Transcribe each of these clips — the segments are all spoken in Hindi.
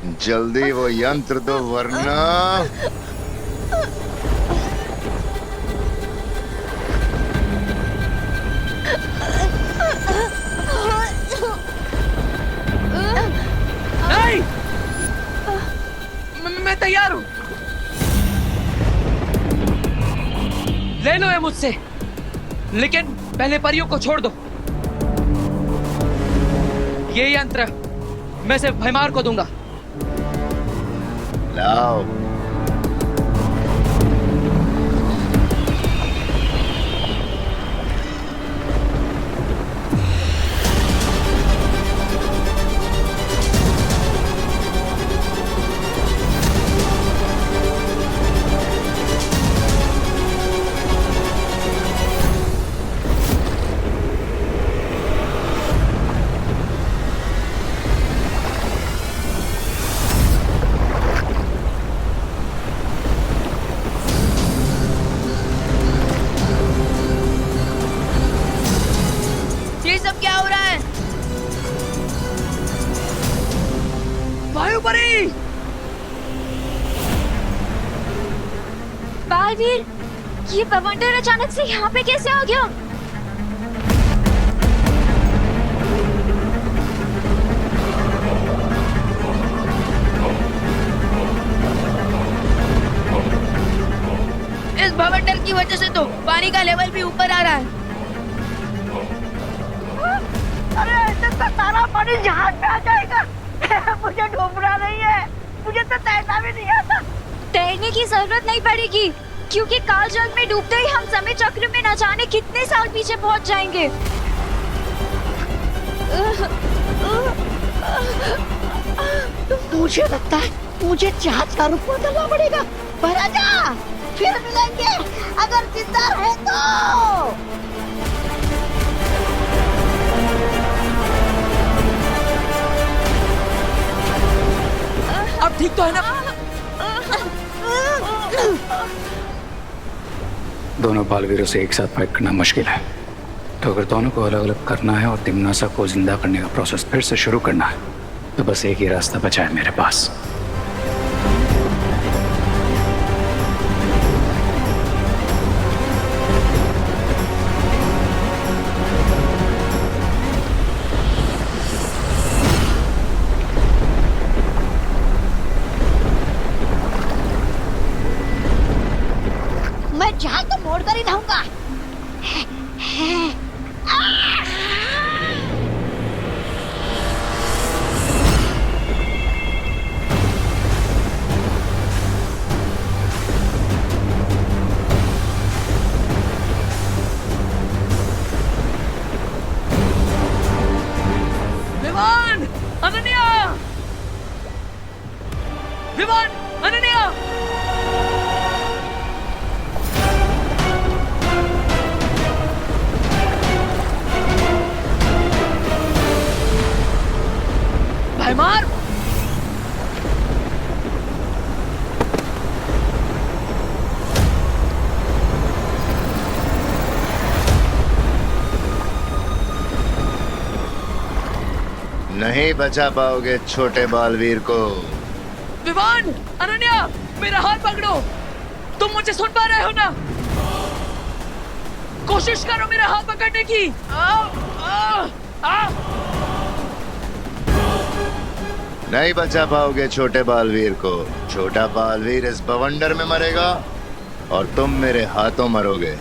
जल्दी वो यंत्र दो वरना। नहीं, मैं तैयार हूँ। ले लो ये मुझसे, लेकिन पहले परियों को छोड़ दो। ये यंत्र मैं सिर्फ भैमार को दूंगा। लाओ। ये सब क्या हो रहा है? वायुपरी! बालवीर, ये बवंडर अचानक से यहाँ पे कैसे आ गया? इस भवंडर की वजह से तो पानी का लेवल भी ऊपर आ रहा है। अरे ऐसे तो सारा पानी जहाज पे आ जाएगा। मुझे डूबना नहीं है, मुझे तो तैरना भी नहीं आता। तैरने की जरूरत नहीं पड़ेगी, क्योंकि काल जल में डूबते ही हम समय चक्र में न जाने कितने साल पीछे पहुंच जाएंगे। मुझे लगता है मुझे जहाज का रूप बदलना पड़ेगा। पर आजा, फिर मिलेंगे अगर जिंदा है तो। अब ठीक तो है ना? दोनों बालवीरों से एक साथ फाइट करना मुश्किल है, तो अगर दोनों को अलग अलग करना है और तिमनासा को जिंदा करने का प्रोसेस फिर से शुरू करना है, तो बस एक ही रास्ता बचा है मेरे पास। मैं जहाज तो मोड़ कर ही रहूंगा। विमान! अनन्या! विमान! अनन्या! भैमार! नहीं बचा पाओगे छोटे बालवीर को। विमान! अनन्या! मेरा हाथ पकड़ो। तुम मुझे सुन पा रहे हो ना? कोशिश करो मेरा हाथ पकड़ने की। नहीं बचा पाओगे छोटे बालवीर को। छोटा बालवीर इस बवंडर में मरेगा और तुम मेरे हाथों मरोगे।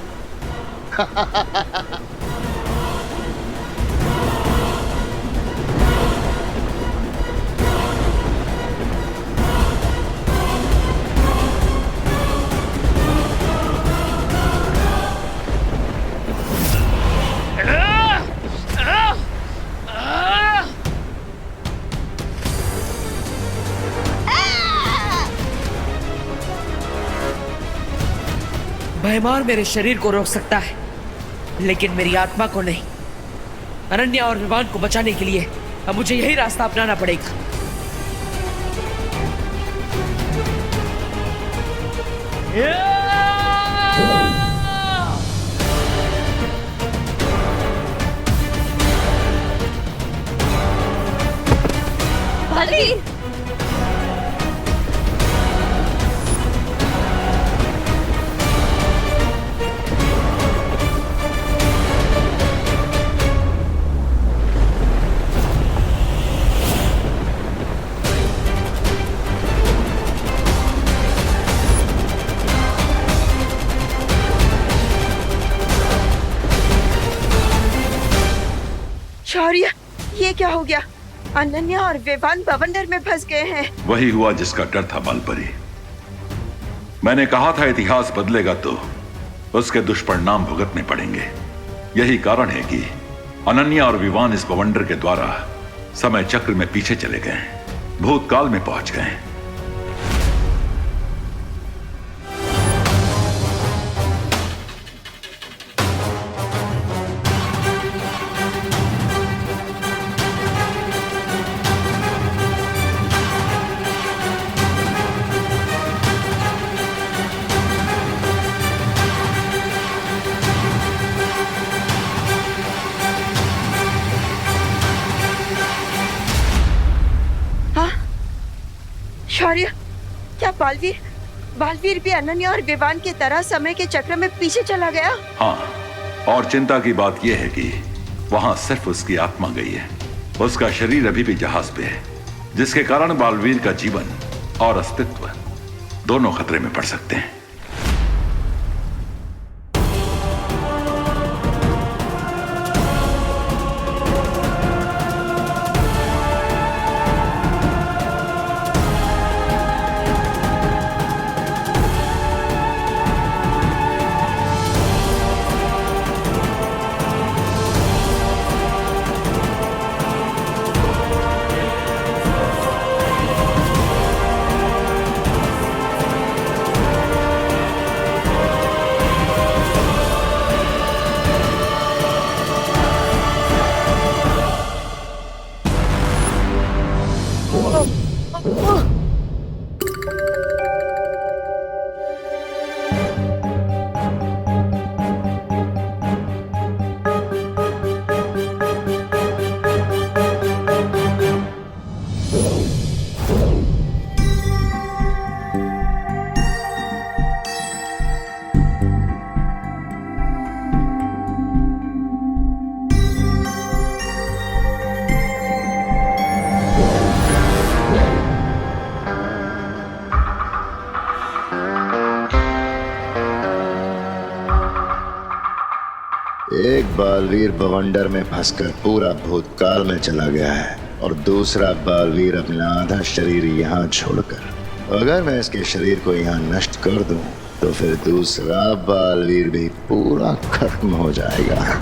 भैमार मेरे शरीर को रोक सकता है, लेकिन मेरी आत्मा को नहीं। अनन्या और विमान को बचाने के लिए अब मुझे यही रास्ता अपनाना पड़ेगा। बालवीर, शौर्य, ये क्या हो गया? अनन्या और विवान बवंडर में फंस गए हैं। वही हुआ जिसका डर था बालपरी। मैंने कहा था इतिहास बदलेगा तो उसके दुष्परिणाम भुगतने पड़ेंगे। यही कारण है कि अनन्या और विवान इस बवंडर के द्वारा समय चक्र में पीछे चले गए, भूतकाल में पहुंच गए। शौर्य, क्या बालवीर भी अनन्या और विवान की तरह समय के चक्र में पीछे चला गया? हाँ, और चिंता की बात यह है कि वहां सिर्फ उसकी आत्मा गई है। उसका शरीर अभी भी जहाज पे है, जिसके कारण बालवीर का जीवन और अस्तित्व दोनों खतरे में पड़ सकते हैं। एक बालवीर बवंडर में फंसकर पूरा भूतकाल में चला गया है और दूसरा बालवीर अपना आधा शरीर यहाँ छोड़कर। अगर मैं इसके शरीर को यहाँ नष्ट कर दूं तो फिर दूसरा बालवीर भी पूरा खत्म हो जाएगा।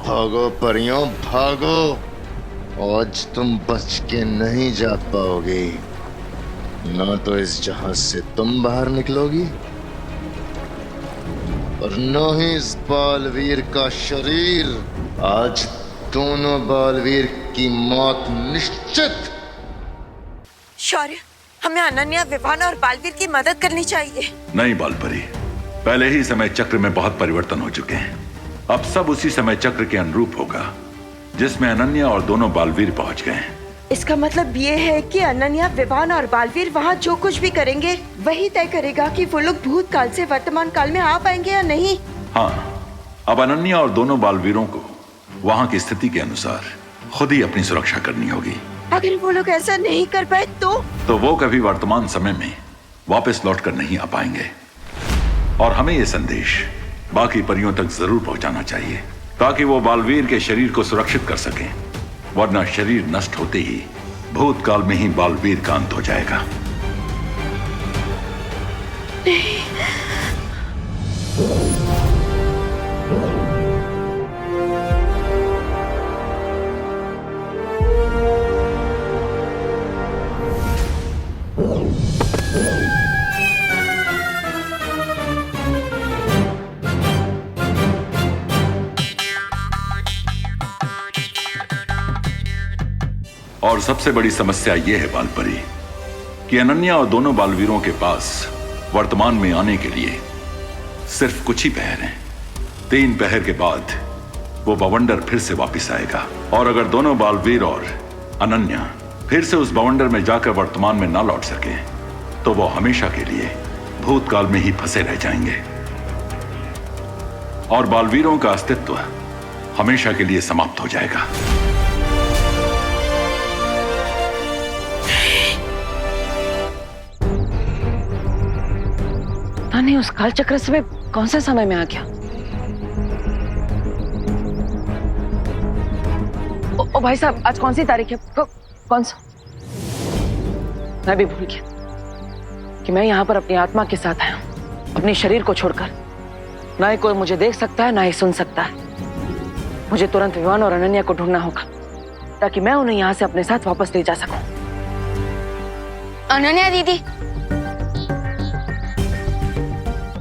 भागो परियों भागो, आज तुम बच के नहीं जा पाओगी। ना तो इस जहाज से तुम बाहर निकलोगी और न ही इस बालवीर का शरीर। आज दोनों बालवीर की मौत निश्चित। शौर्य, हमें अनन्या, विवान और बालवीर की मदद करनी चाहिए। नहीं बालपरी, पहले ही समय चक्र में बहुत परिवर्तन हो चुके हैं। अब सब उसी समय चक्र के अनुरूप होगा जिसमें अनन्या और दोनों बालवीर पहुंच गए हैं। इसका मतलब ये है कि अनन्या, विवान और बालवीर वहाँ जो कुछ भी करेंगे वही तय करेगा कि वो लोग भूतकाल से वर्तमान काल में आ पाएंगे या नहीं। हाँ, अब अनन्या और दोनों बालवीरों को वहाँ की स्थिति के अनुसार खुद ही अपनी सुरक्षा करनी होगी। अगर वो लोग ऐसा नहीं कर पाए तो वो कभी वर्तमान समय में वापस लौटकर नहीं आ पाएंगे। और हमें ये संदेश बाकी परियों तक जरूर पहुंचाना चाहिए ताकि वो बालवीर के शरीर को सुरक्षित कर सकें, वरना शरीर नष्ट होते ही भूतकाल में ही बालवीर का अंत हो जाएगा। और सबसे बड़ी समस्या यह है बालपरी कि अनन्या और दोनों बालवीरों के पास वर्तमान में आने के लिए सिर्फ कुछ ही पहर हैं। 3 पहर के बाद वो बवंडर फिर से वापस आएगा। और अगर दोनों बालवीर और अनन्या फिर से उस बवंडर में जाकर वर्तमान में ना लौट सके तो वो हमेशा के लिए भूतकाल में ही फंसे रह जाएंगे और बालवीरों का अस्तित्व हमेशा के लिए समाप्त हो जाएगा। नहीं, उस काल चक्र से मैं कौन से समय में आ गया? ओ भाई साहब, आज कौन सी तारीख है? कौन सा? मैं भी भूल गया कि मैं यहाँ पर अपनी आत्मा के साथ आया हूँ, अपने शरीर को छोड़कर। ना ही कोई मुझे देख सकता है, ना ही सुन सकता है। मुझे तुरंत विवान और अनन्या को ढूंढना होगा ताकि मैं उन्हें यहाँ से अपने साथ वापस ले जा सकूं। अनन्या दीदी,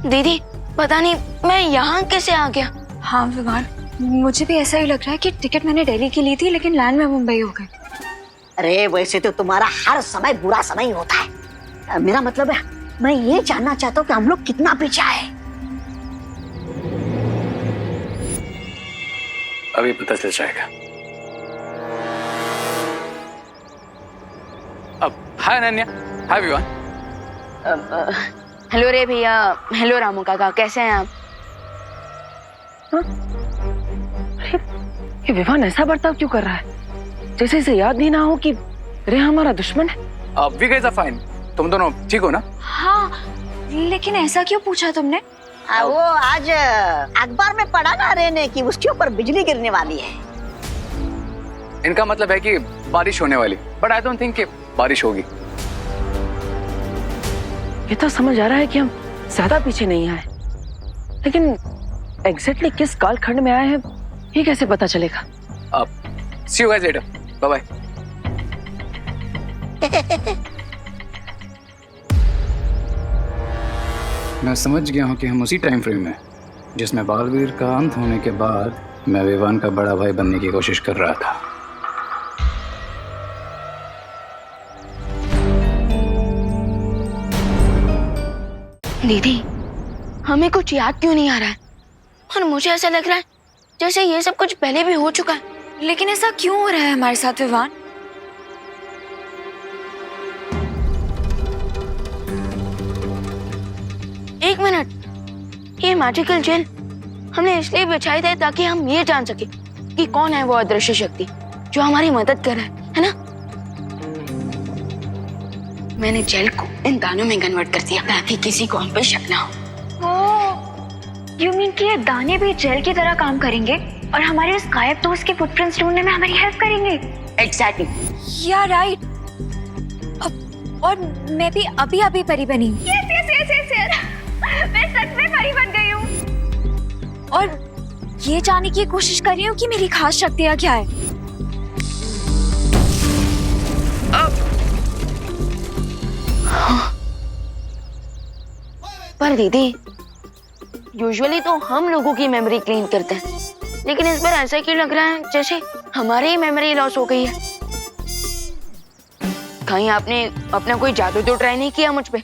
दीदी पता नहीं मैं यहाँ कैसे आ गया। हाँ विवान, मुझे भी ऐसा ही लग रहा है कि टिकट मैंने दिल्ली की ली थी लेकिन लैंड में मुंबई हो गई। अरे वैसे तो तुम्हारा हर समय बुरा समय ही होता है। मेरा मतलब है, मैं ये जानना चाहता हूँ कि हम लोग कितना पीछे आए। अभी पता चल जाएगा। अब हाय अनन्या, हाय विवान। हेलो रे भैया, हेलो रामू काका, कैसे हैं आप? ये विवान ऐसा बर्ताव क्यों कर रहा है जैसे इसे याद नहीं ना हो कि रे हमारा दुश्मन है। We guys are fine. तुम दोनों ठीक हो ना? हाँ, लेकिन ऐसा क्यों पूछा तुमने? वो आज अखबार में पढ़ा ना रे ने कि उसके ऊपर बिजली गिरने वाली है। इनका मतलब है कि बारिश होने वाली, बट आई डोंट थिंक कि बारिश होगी। ये तो समझ आ रहा है कि हम ज्यादा पीछे नहीं आए, लेकिन एग्जैक्टली किस कालखंड में आए हैं ये कैसे पता चलेगा? See you guys later, bye bye. मैं समझ गया हूँ कि हम उसी टाइम फ्रेम में जिसमें बालवीर का अंत होने के बाद मैं विवान का बड़ा भाई बनने की कोशिश कर रहा था। दीदी, हमें कुछ याद क्यों नहीं आ रहा है और मुझे ऐसा लग रहा है जैसे ये सब कुछ पहले भी हो चुका है। लेकिन ऐसा क्यों हो रहा है हमारे साथ विवान? एक मिनट, ये मैजिकल जेल हमने इसलिए बिछाई थी ताकि हम ये जान सके कि कौन है वो अदृश्य शक्ति जो हमारी मदद कर रहा है ना? मैंने जेल को इन दानों में कन्वर्ट कर दिया ताकि किसी को हम पे शक ना हो। यू मीन कि ये दाने भी जेल की तरह काम करेंगे और हमारे उस गायब दोस्त के फुटप्रिंट्स ढूंढने में हमारी हेल्प करेंगे? एग्जैक्टली। या राइट। और मैं भी अभी परी बनी। यस मैं सच में परी बन गई हूँ और ये जानने की कोशिश कर रही हूँ कि मेरी खास शक्तियाँ क्या है। पर दीदी, यूजुअली तो हम लोगों की मेमोरी क्लीन करते हैं, लेकिन इस बार ऐसा क्यों लग रहा है जैसे हमारी ही मेमोरी लॉस हो गई है? कहीं आपने अपना कोई जादू तो ट्राई नहीं किया मुझ पे?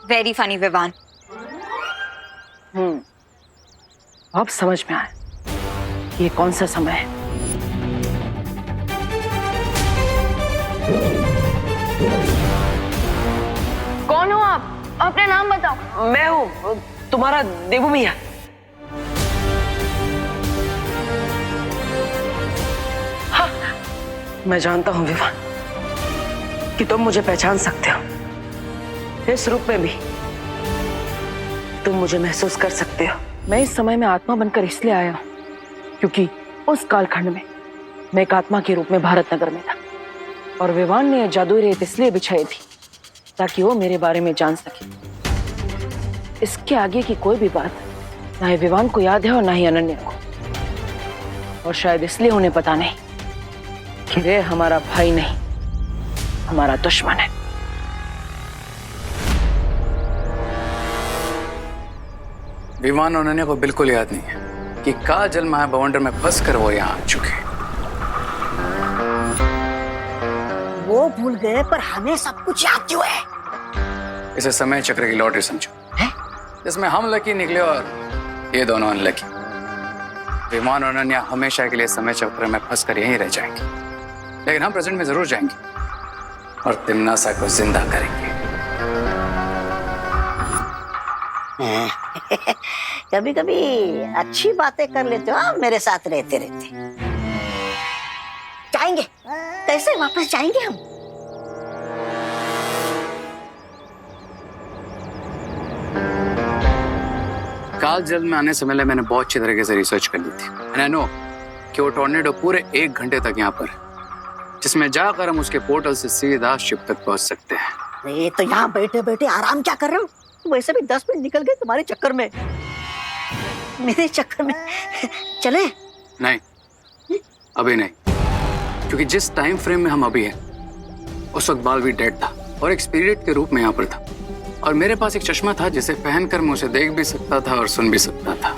Very funny Vivaan. अब समझ में आया ये कौन सा समय है। कौन हो आप? अपना नाम बताओ। मैं हूँ तुम्हारा देवू मिया। हाँ, मैं जानता हूँ विवान कि तुम मुझे पहचान सकते हो। इस रूप में भी तुम मुझे महसूस कर सकते हो। मैं इस समय में आत्मा बनकर इसलिए आया हूँ क्योंकि उस कालखंड में मैं एक आत्मा के रूप में भारत नगर में था और विवान ने जादुई रेत इसलिए बिछाई थी ताकि वो मेरे बारे में जान सके। इसके आगे की कोई भी बात ना ही विवान को याद है और ना ही अनन्या को, और शायद इसलिए उन्हें पता नहीं कि रे हमारा भाई नहीं, हमारा दुश्मन है। विमान और अनन्या को बिल्कुल याद नहीं है कि काल जल माया बवंडर में फंस कर वो यहाँ आ चुके। वो भूल गए पर हमें सब कुछ याद क्यों है? इसे समय चक्र की लॉटरी समझो, जिसमें हम लकी निकले और ये दोनों अनलकी। विमान और अनन्या हमेशा के लिए समय चक्र में फंस कर यहीं रह जाएंगे, लेकिन हम प्रेजेंट में जरूर जाएंगे और तिमनासा को जिंदा करेंगे। कभी कभी अच्छी बातें कर लेते हो आप मेरे साथ रहते रहते। जाएंगे, कैसे वापस जाएंगे हम? काल जल में आने से पहले मैंने बहुत अच्छी तरीके से रिसर्च कर ली थी। एंड आई नो कि वो टॉर्नेडो पूरे 1 घंटे तक यहाँ पर है, जिसमें जाकर हम उसके पोर्टल से सीधा शिप तक पहुंच सकते हैं। अरे तो यहाँ बैठे बैठे आराम क्या कर रहे हो? वैसे भी 10 मिनट निकल गए तुम्हारे चक्कर में, मेरे चक्कर में। चले? नहीं, अभी नहीं, क्योंकि जिस टाइम फ्रेम में हम अभी हैं उस वक्त बालवीर डेड था और एक स्पिरिट के रूप में यहाँ पर था, और मेरे पास एक चश्मा था जिसे पहनकर मैं उसे देख भी सकता था और सुन भी सकता था।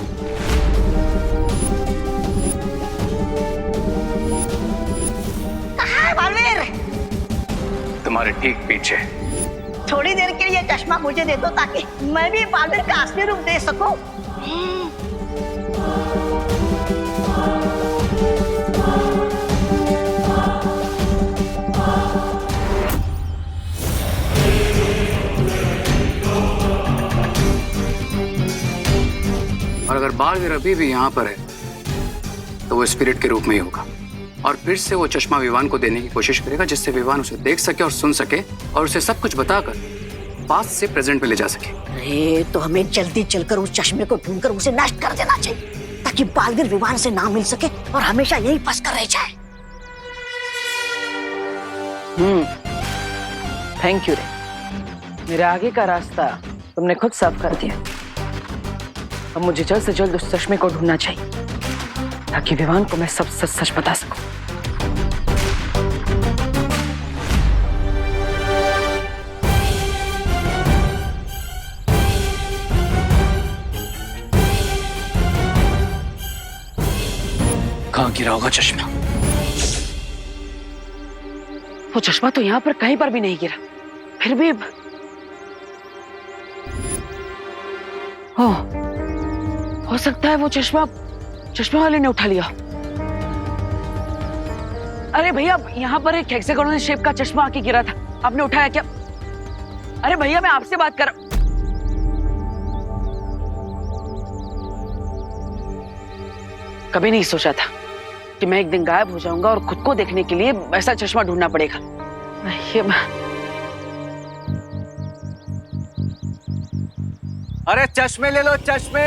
कहाँ है बालवीर? तुम्हारे ठीक पीछे। थोड़ी देर के लिए चश्मा मुझे दे दो ताकि मैं भी बालवीर का असली रूप देख सकूं। और अगर बालवीर अभी भी यहाँ पर है तो वो स्पिरिट के रूप में ही होगा, और फिर से वो चश्मा विवान को देने की कोशिश करेगा, जिससे विवान उसे देख सके और सुन सके और उसे सब कुछ बताकर पास्ट से प्रेजेंट में ले जा सके। अरे तो हमें जल्दी चलकर उस चश्मे को ढूंढकर उसे नष्ट कर देना चाहिए, ताकि बालवीर विवान से ना मिल सके और हमेशा यही फंस कर रह जाए। थैंक यू रे, मेरे आगे का रास्ता तुमने खुद साफ कर दिया। अब मुझे जल्द से जल्द उस चश्मे को ढूंढना चाहिए ताकि विवान को मैं सब सच सच बता सकूं। कहाँ गिरा होगा चश्मा? वो चश्मा तो यहाँ पर कहीं पर भी नहीं गिरा, फिर भी हो सकता है वो चश्मा वाले ने उठा लिया। अरे भैया, यहाँ पर एक हेक्सागोनल शेप का चश्मा आके गिरा था, आपने उठाया क्या? अरे भैया, मैं आपसे बात कर। कभी नहीं सोचा था कि मैं एक दिन गायब हो जाऊंगा और खुद को देखने के लिए ऐसा चश्मा ढूंढना पड़ेगा। अरे चश्मे ले लो, चश्मे,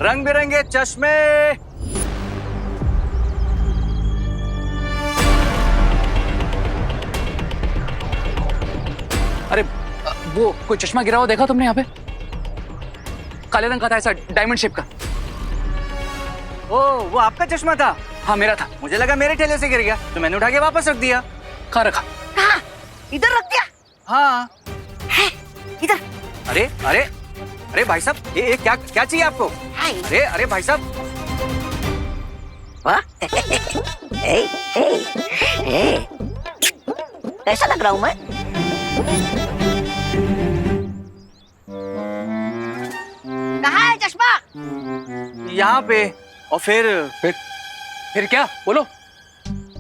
रंग बिरंगे चश्मे। अरे वो कोई चश्मा गिरा हुआ देखा तुमने यहाँ पे? काले रंग का था, ऐसा डायमंड शेप का। ओ, वो आपका चश्मा था? हाँ, मेरा था। मुझे लगा मेरे ठेले से गिर गया तो मैंने उठा के वापस रख दिया। कहाँ रखा? कहाँ? इधर रख दिया? हाँ। है, इधर। अरे अरे अरे भाई साहब, ये क्या क्या चाहिए आपको? अरे अरे भाई साहब। कैसा लग रहा हूँ मैं? कहाँ है चश्मा? यहाँ पे। और फिर क्या? बोलो।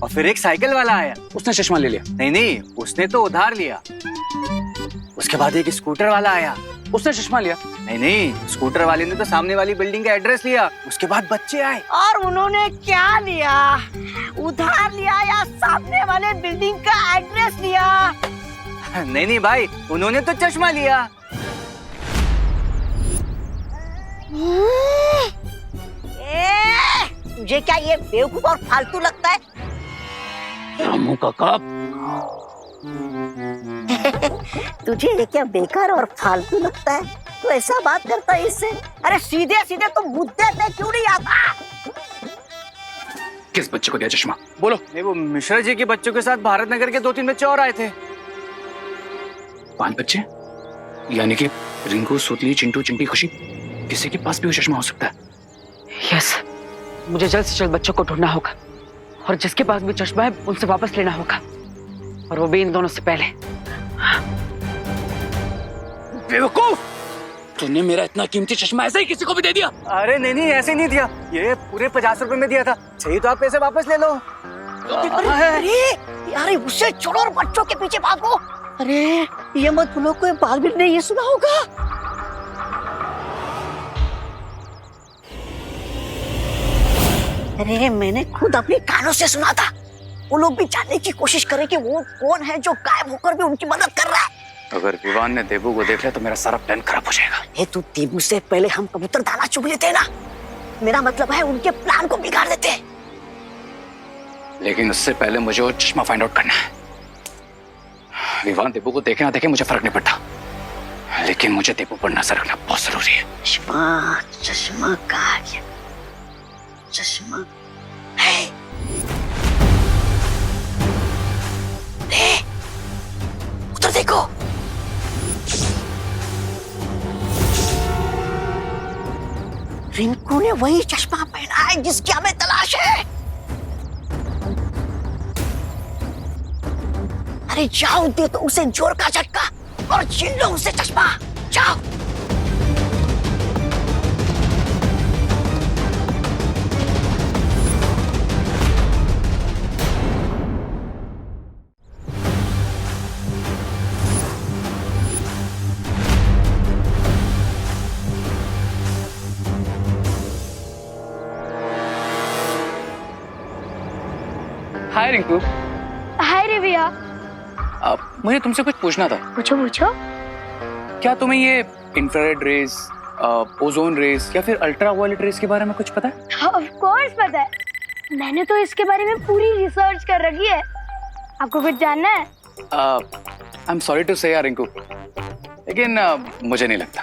और फिर एक साइकिल वाला आया, उसने चश्मा ले लिया? नहीं, उसने तो उधार लिया। उसके बाद एक स्कूटर वाला आया, उसने चश्मा लिया? नहीं, स्कूटर वाले ने तो सामने वाली बिल्डिंग का एड्रेस लिया। उसके बाद बच्चे आए। और उन्होंने क्या लिया? उधार लिया या सामने वाले बिल्डिंग का एड्रेस लिया? नहीं भाई, उन्होंने तो चश्मा लिया। तुझे क्या ये बेवकूफ और फालतू लगता है? रामू काका। तुझे ये क्या बेकार और फालतू लगता है? तो ऐसा बात करता है इससे? अरे सीधे सीधे तुम मुद्दे पे क्यों नहीं आता? किस बच्चे को दिया चश्मा? बोलो। नहीं, वो मिश्रा जी के बच्चों के साथ भारत नगर के 2-3 बच्चे और आए थे। 5 बच्चे? यानी कि रिंकू, सुतली, चिंटू, चिंटी, खुशी, किसी के पास भी वो चश्मा हो सकता है। यस, मुझे जल्द से जल्द बच्चों को ढूंढना होगा और जिसके पास भी चश्मा है उनसे वापस लेना होगा, और वो भी इन दोनों से पहले। बेवकूफ! तूने मेरा इतना कीमती चश्मा ऐसे ही किसी को भी दे दिया? अरे नहीं ऐसे नहीं दिया, ये पूरे 50 रुपए में दिया था। चाहिए तो आप पैसे वापस ले लो। अरे उसे छोड़ो और बच्चों के पीछे भागो। अरे ये मत भूलो कोई बालवीर ने ये सुना होगा। अरे मैंने खुद अपने कानों से सुना था। वो लोग भी जानने की कोशिश करें कि वो कौन है जो गायब होकर भी उनकी मदद कर रहा है। अगर विवान ने देबू को देख लिया तो मेरा सारा प्लान खराब हो जाएगा। ये तू देबू से पहले हम कबूतर दाना चुग लेते ना। मेरा मतलब है उनके प्लान को बिगाड़ देते। लेकिन उससे पहले मुझे वो चश्मा फाइंड आउट करना है। विवान देबू को देखे ना देखे मुझे फर्क नहीं पड़ता, लेकिन मुझे देबू पर नजर रखना बहुत जरूरी है। चश्मा कहाँ गया? चश्मा है। उधर देखो। रिंकू ने वही चश्मा पहना है जिसकी हमें तलाश है। अरे जाओ, दे तो उसे जोर का झटका और छीन लो उसे चश्मा। जाओ। हाय रिंकू। हाय रे भैया। मुझे तुमसे कुछ पूछना था। पूछो पूछो। क्या तुम्हें ये इंफ्रारेड रेज, ओजोन रेज या फिर अल्ट्रा वायलेट रेज के बारे में कुछ पता है? ऑफ कोर्स पता है, मैंने तो इसके बारे में पूरी रिसर्च कर रखी है। आपको कुछ जानना है? आई एम सॉरी टू से यार रिंकू, लेकिन मुझे नहीं लगता,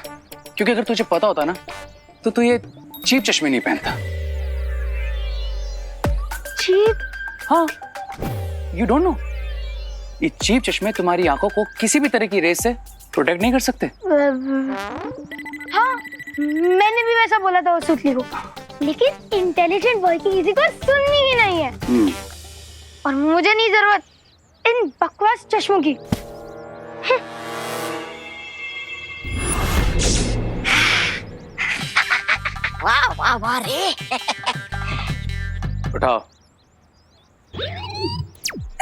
क्योंकि अगर तुझे पता होता ना तो तू ये चीप चश्मे नहीं पहनता। चीप? हाँ, यू डोंट नो, ये चीप चश्मे तुम्हारी आंखों को किसी भी तरह की रेस से प्रोटेक्ट नहीं कर सकते। हाँ, मैंने भी वैसा बोला था उस सुतली को, लेकिन इंटेलिजेंट बॉय की किसी को सुननी ही नहीं है। और मुझे नहीं जरूरत इन बकवास चश्मों की। वाह वाह वाह रे। उठाओ।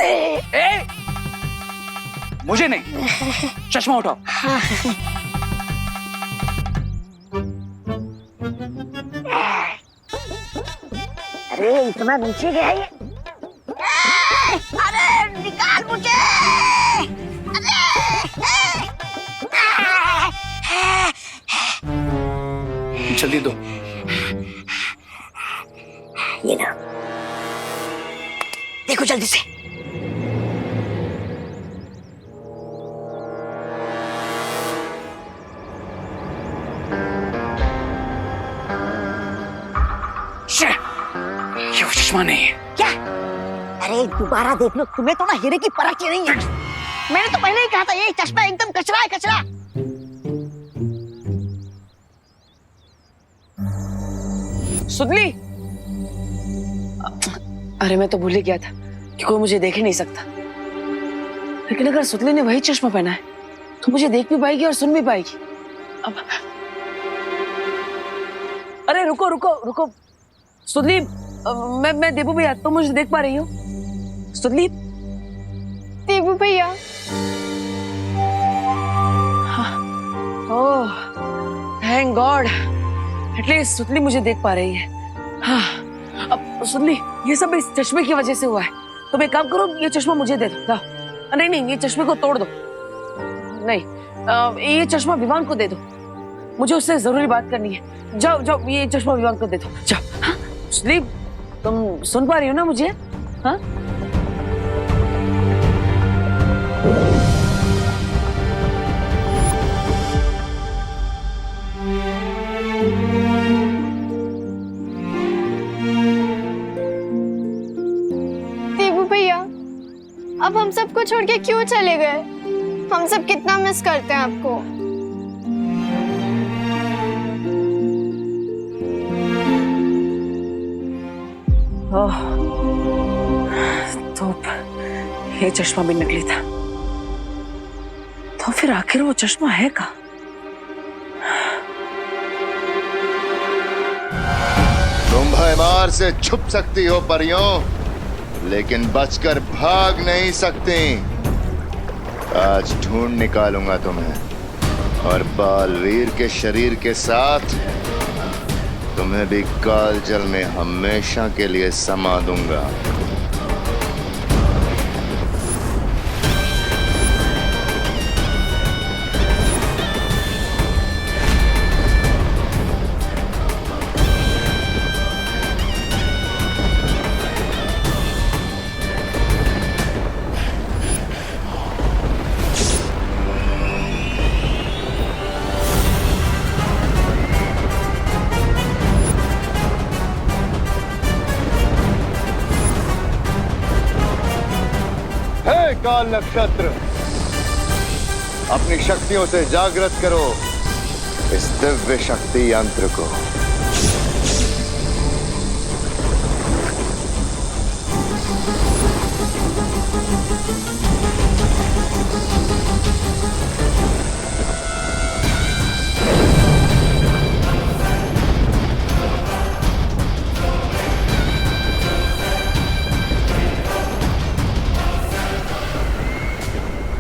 ए! मुझे नहीं, चश्मा उठाओ। अरे इतना नीचे गया ये। अरे निकाल मुझे। जल्दी दो। ये ना, देखो जल्दी से। ये वो चश्मा नहीं है। क्या? अरे दोबारा देख लो, तुम्हें तो ना हीरे की परख ही नहीं है। मैंने तो पहले ही कहा था ये चश्मा एकदम कचरा है, कचरा। सुतली, अरे मैं तो भूल ही गया था कि कोई मुझे देख ही नहीं सकता। लेकिन अगर सुतली ने वही चश्मा पहना है तो मुझे देख भी पाएगी और सुन भी पाएगी। अब अरे रुको रुको रुको सुतली, मैं देबू भैया, तुम मुझे देख पा रही हो? सुतली, देबू भैया। ओह थैंक गॉड, एटलीस्ट सुतली मुझे देख पा रही है। हाँ, अब सुतली, ये सब इस चश्मे की वजह से हुआ है। तुम एक काम करो, ये चश्मा मुझे दे दो। जाओ। नहीं नहीं, ये चश्मे को तोड़ दो। नहीं, ये चश्मा विवान को दे दो, मुझे उससे जरूरी बात करनी है। जाओ जाओ, ये चश्मा विवान को दे दो। जाओ। हाँ? सुतली, तुम सुन पा रही हो ना मुझे? हाँ? देबू भैया, अब हम सबको छोड़ के क्यों चले गए? हम सब कितना मिस करते हैं आपको। ओह, तो ये चश्मा भी नकली था। तो फिर आखिर वो चश्मा है कहाँ? भयमार से छुप सकती हो परियों, लेकिन बचकर भाग नहीं सकती। आज ढूंढ निकालूंगा तुम्हें और बालवीर के शरीर के साथ तुम्हें भी कालजल में हमेशा के लिए समा दूंगा। काल नक्षत्र, अपनी शक्तियों से जागृत करो इस दिव्य शक्ति यंत्र को।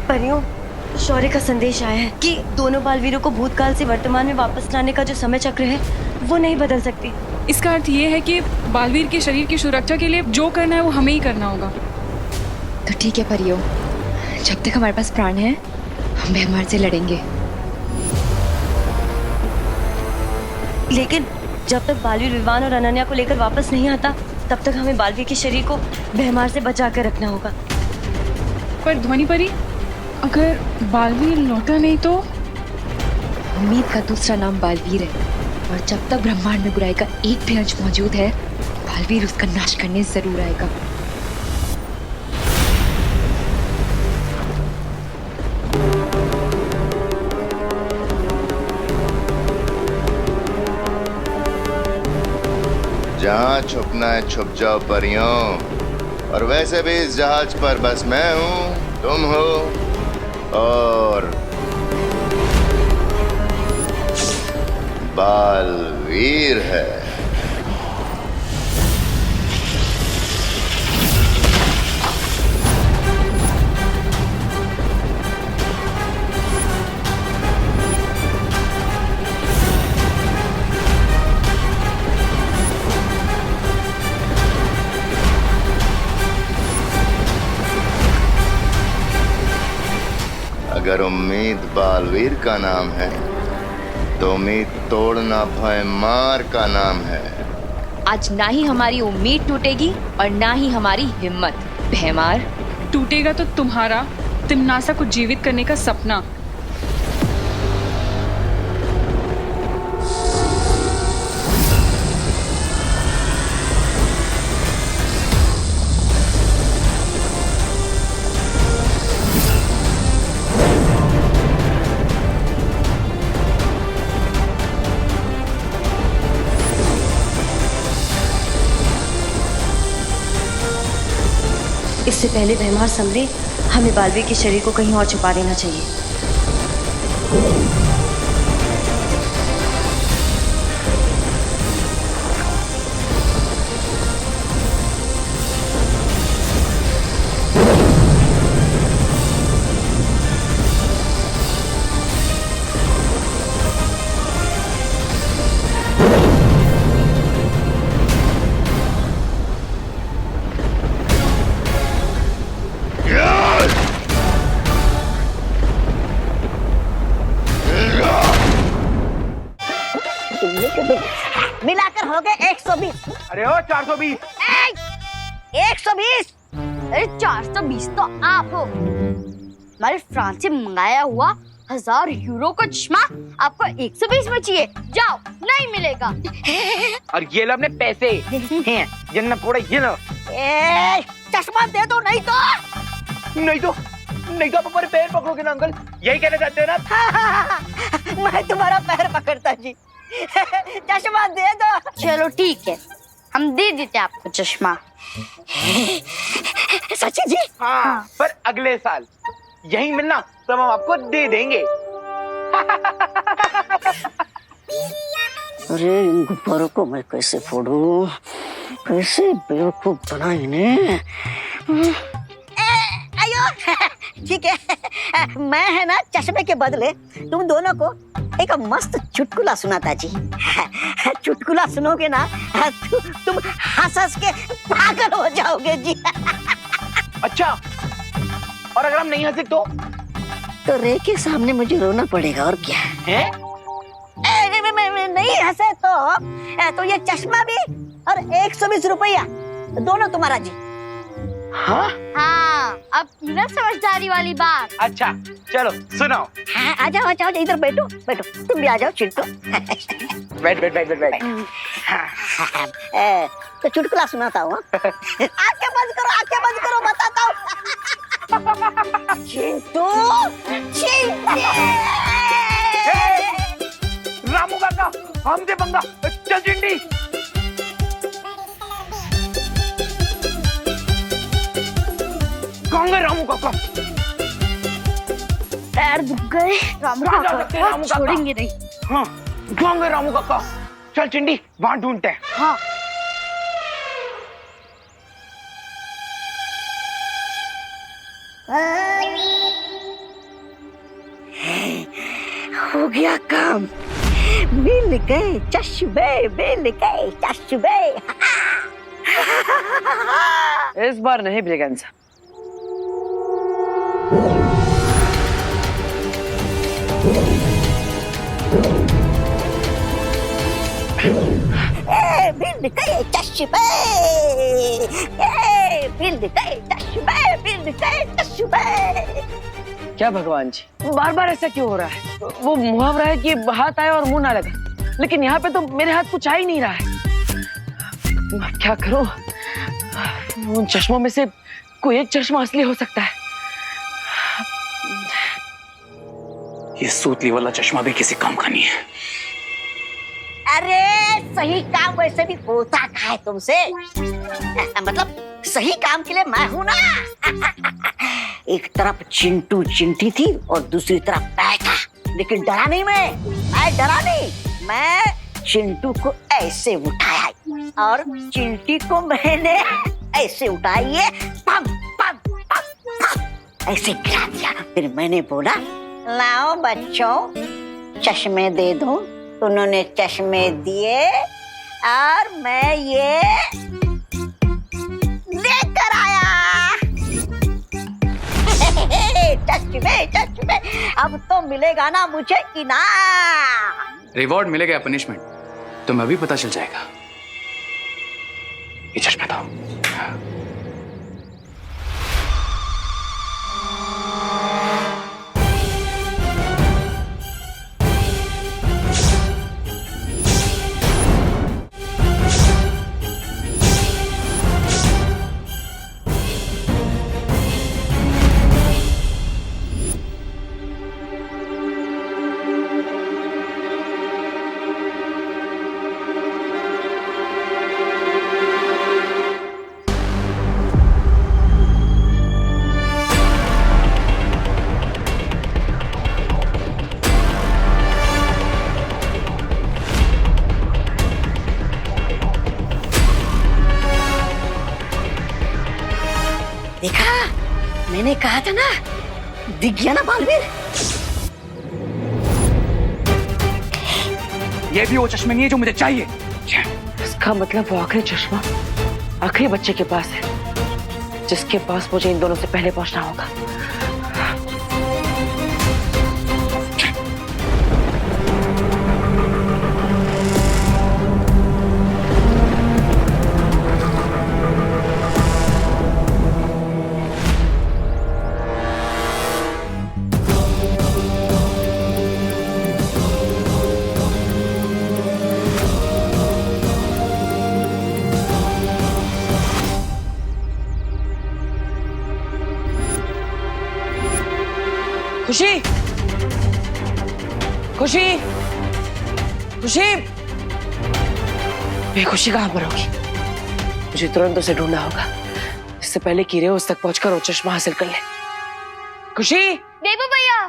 परियों, शौर्य का संदेश आया है कि दोनों बालवीरों को भूतकाल से वर्तमान में वापस लाने का जो समय चक्र है वो नहीं बदल सकती। इसका अर्थ ये है कि बालवीर के शरीर की सुरक्षा के लिए जो करना है वो हमें ही करना होगा। तो ठीक है परियों, जब तक हमारे पास प्राण है हम भयमार से लड़ेंगे। लेकिन जब तक बालवीर विवान और अनन्या को लेकर वापस नहीं आता तब तक हमें बालवीर के शरीर को भयमार से बचा कर रखना होगा। पर ध्वनि परी, अगर बालवीर लौटा नहीं तो? उम्मीद का दूसरा नाम बालवीर है, और जब तक ब्रह्मांड में बुराई का एक भी अंश मौजूद है बालवीर उसका नाश करने जरूर आएगा। जहाँ छुपना है छुप जाओ परियों, और वैसे भी इस जहाज पर बस मैं हूँ, तुम हो और बालवीर है। अगर उम्मीद बालवीर का नाम है तो उम्मीद तोड़ना भयमार का नाम है। आज ना ही हमारी उम्मीद टूटेगी और ना ही हमारी हिम्मत। भयमार, टूटेगा तो तुम्हारा तिमनासा को जीवित करने का सपना। इससे पहले भयमार समरे, हमें बालवीर के शरीर को कहीं और छुपा देना चाहिए। मिलाकर हो गए 120। अरे ओ 420। 120? अरे 420 तो आप हो। हमारे फ्रांस से मंगाया हुआ 1000 यूरो का चश्मा आपको 120 में चाहिए? जाओ, नहीं मिलेगा। और ये लो अपने पैसे हैं, ये ना पड़े, ये लो। चश्मा दे दो, नहीं तो आप हमारे पैर पकड़ोगे ना अंकल, यही कहना चाहते हो ना? मैं तुम्हारा पैर पकड़ता जी। चश्मा दे दो। चलो ठीक है, हम दे देते आपको चश्मा। सच्ची जी? हाँ, पर अगले साल यही मिलना तो हम आपको दे देंगे। अरे इन गुब्बारों को मैं कैसे फोड़ूं, कैसे बेवकूफ बना इन्हें। अयो ठीक है, मैं है ना चश्मे के बदले तुम दोनों को एक मस्त चुटकुला सुनाता जी। चुटकुला सुनोगे ना तुम हंस हंस के पागल हो जाओगे जी। अच्छा, और अगर हम नहीं हंसे तो रे के सामने मुझे रोना पड़ेगा और क्या है? नहीं हंसे तो ये चश्मा भी और 120 रुपया दोनों तुम्हारा जी। हाँ अब न समझदारी वाली बात। अच्छा चलो सुनाओ। हाँ आ जाओ इधर बैठो बैठो, तुम भी आ जाओ चिंटू। बैठ बैठ बैठ बैठ बैठ। तो चुटकुला सुनाता हूँ। आंखें बंद करो बताता हूँ। चिंटू रामू काका हमसे पंगा, चल चिंटी। कौन गए रामू काका? पैर दुख गए, रामू काका छोड़ेंगे नहीं। हाँ कौन गए रामू काका? चल चिंटी वहां ढूंढते हैं। हाँ हो गया काम, मिल गए चश्मे, मिल गए चश्मे। इस बार नहीं ब्रिगेंजा। मिल गए चश्मे, मिल गए चश्मे, मिल गए चश्मे। क्या भगवान जी, बार बार ऐसा क्यों हो रहा है? वो मुहावरा है कि हाथ आए और मुंह ना लगे, लेकिन यहाँ पे तो मेरे हाथ कुछ आ ही नहीं रहा है। मैं क्या करूं? उन चश्मों में से कोई एक चश्मा असली हो सकता है। ये सूतली वाला चश्मा भी किसी काम का नहीं है। अरे सही काम वैसे भी होता है तुमसे, मतलब सही काम के लिए मैं हूं ना। एक तरफ चिंटू चिंटी थी और दूसरी तरफ मैं था, लेकिन डरा नहीं मैं डरा नहीं। मैं चिंटू को ऐसे उठाया और चिंटी को मैंने ऐसे उठाई, पम पम पम पम ऐसे गिरा दिया। फिर मैंने बोला लाओ बच्चों चश्मे दे दो। उन्होंने चश्मे दिए और मैं ये लेकर आया। चश्मे अब तो मिलेगा ना मुझे इनाम। रिवॉर्ड मिलेगा या पनिशमेंट तुम्हें अभी पता चल जाएगा। ये चश्मा था। देखा, मैंने कहा था ना, दिख गया ना बालवीर। ये भी वो चश्मे नहीं है जो मुझे चाहिए। इसका मतलब वो आखिरी चश्मा आखिरी बच्चे के पास है, जिसके पास मुझे इन दोनों से पहले पहुंचना होगा। खुशी, खुशी, खुशी, बेखुशी कहाँ पर होगी? मुझे तुरंत उसे ढूंढना होगा, इससे पहले कि रे उस तक पहुंचकर वो चश्मा हासिल कर ले। खुशी, देवू भैया।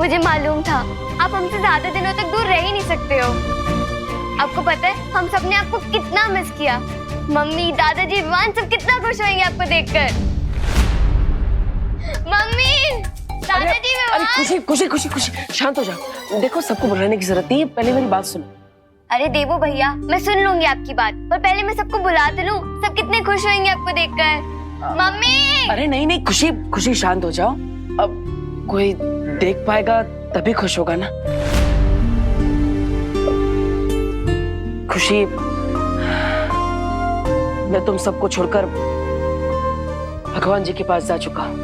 मुझे मालूम था आप हमसे ज्यादा दिनों तक दूर रह ही नहीं सकते हो। आपको पता है हम सबने आपको कितना मिस किया। मम्मी, दादाजी, विवान सब कितना खुश होंगे आपको देखकर। मम्मी, दादाजी, अरे विवान। खुशी खुशी खुशी खुशी, शांत हो जाओ। देखो, सबको बुलाने की जरूरत नहीं है, पहले मेरी बात सुनो। अरे देवो भैया, मैं सुन लूंगी आपकी बात, पर पहले मैं सबको बुला तो लूं। सब कितने खुश होंगे आपको देखकर। मम्मी। अरे नहीं नहीं खुशी खुशी, शांत हो जाओ। अब कोई देख पाएगा तभी खुश होगा ना। खुशी, मैं तुम सबको छोड़कर भगवान जी के पास जा चुका हूँ।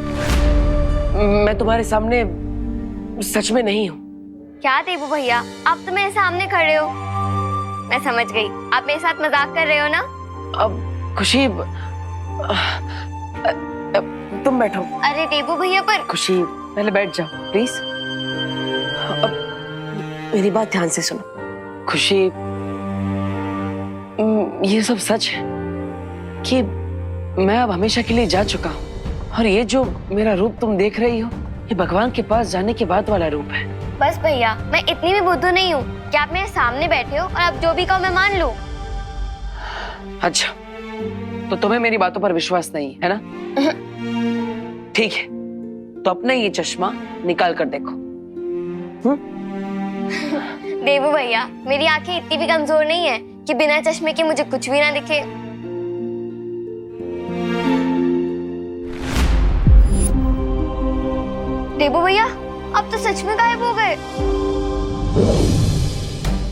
मैं तुम्हारे सामने सच में नहीं हूँ। क्या देवो भैया, आप तो मेरे सामने खड़े हो। मैं समझ गई, आप मेरे साथ मजाक कर रहे हो ना। अब खुशी, तुम बैठो। अरे देवो भैया, पर खुशी पहले बैठ जाओ प्लीज। अब मेरी बात ध्यान से सुनो। खुशी, ये सब सच है कि मैं अब हमेशा के लिए जा चुका हूँ, और ये जो मेरा रूप तुम देख रही हो, ये भगवान के पास जाने के बाद वाला रूप है। बस भैया, मैं इतनी भी बुद्धू नहीं हूँ कि आप मेरे सामने बैठे हो और आप जो भी कहो मैं मान लूं। अच्छा, तो तुम्हें मेरी बातों पर विश्वास नहीं है ना? ठीक है, तो अपना ये चश्मा निकाल कर देखो। देवो भैया, मेरी आंखें इतनी भी कमजोर नहीं है कि बिना चश्मे के मुझे कुछ भी ना दिखे। देवो भैया, आप तो सच में गायब हो गए।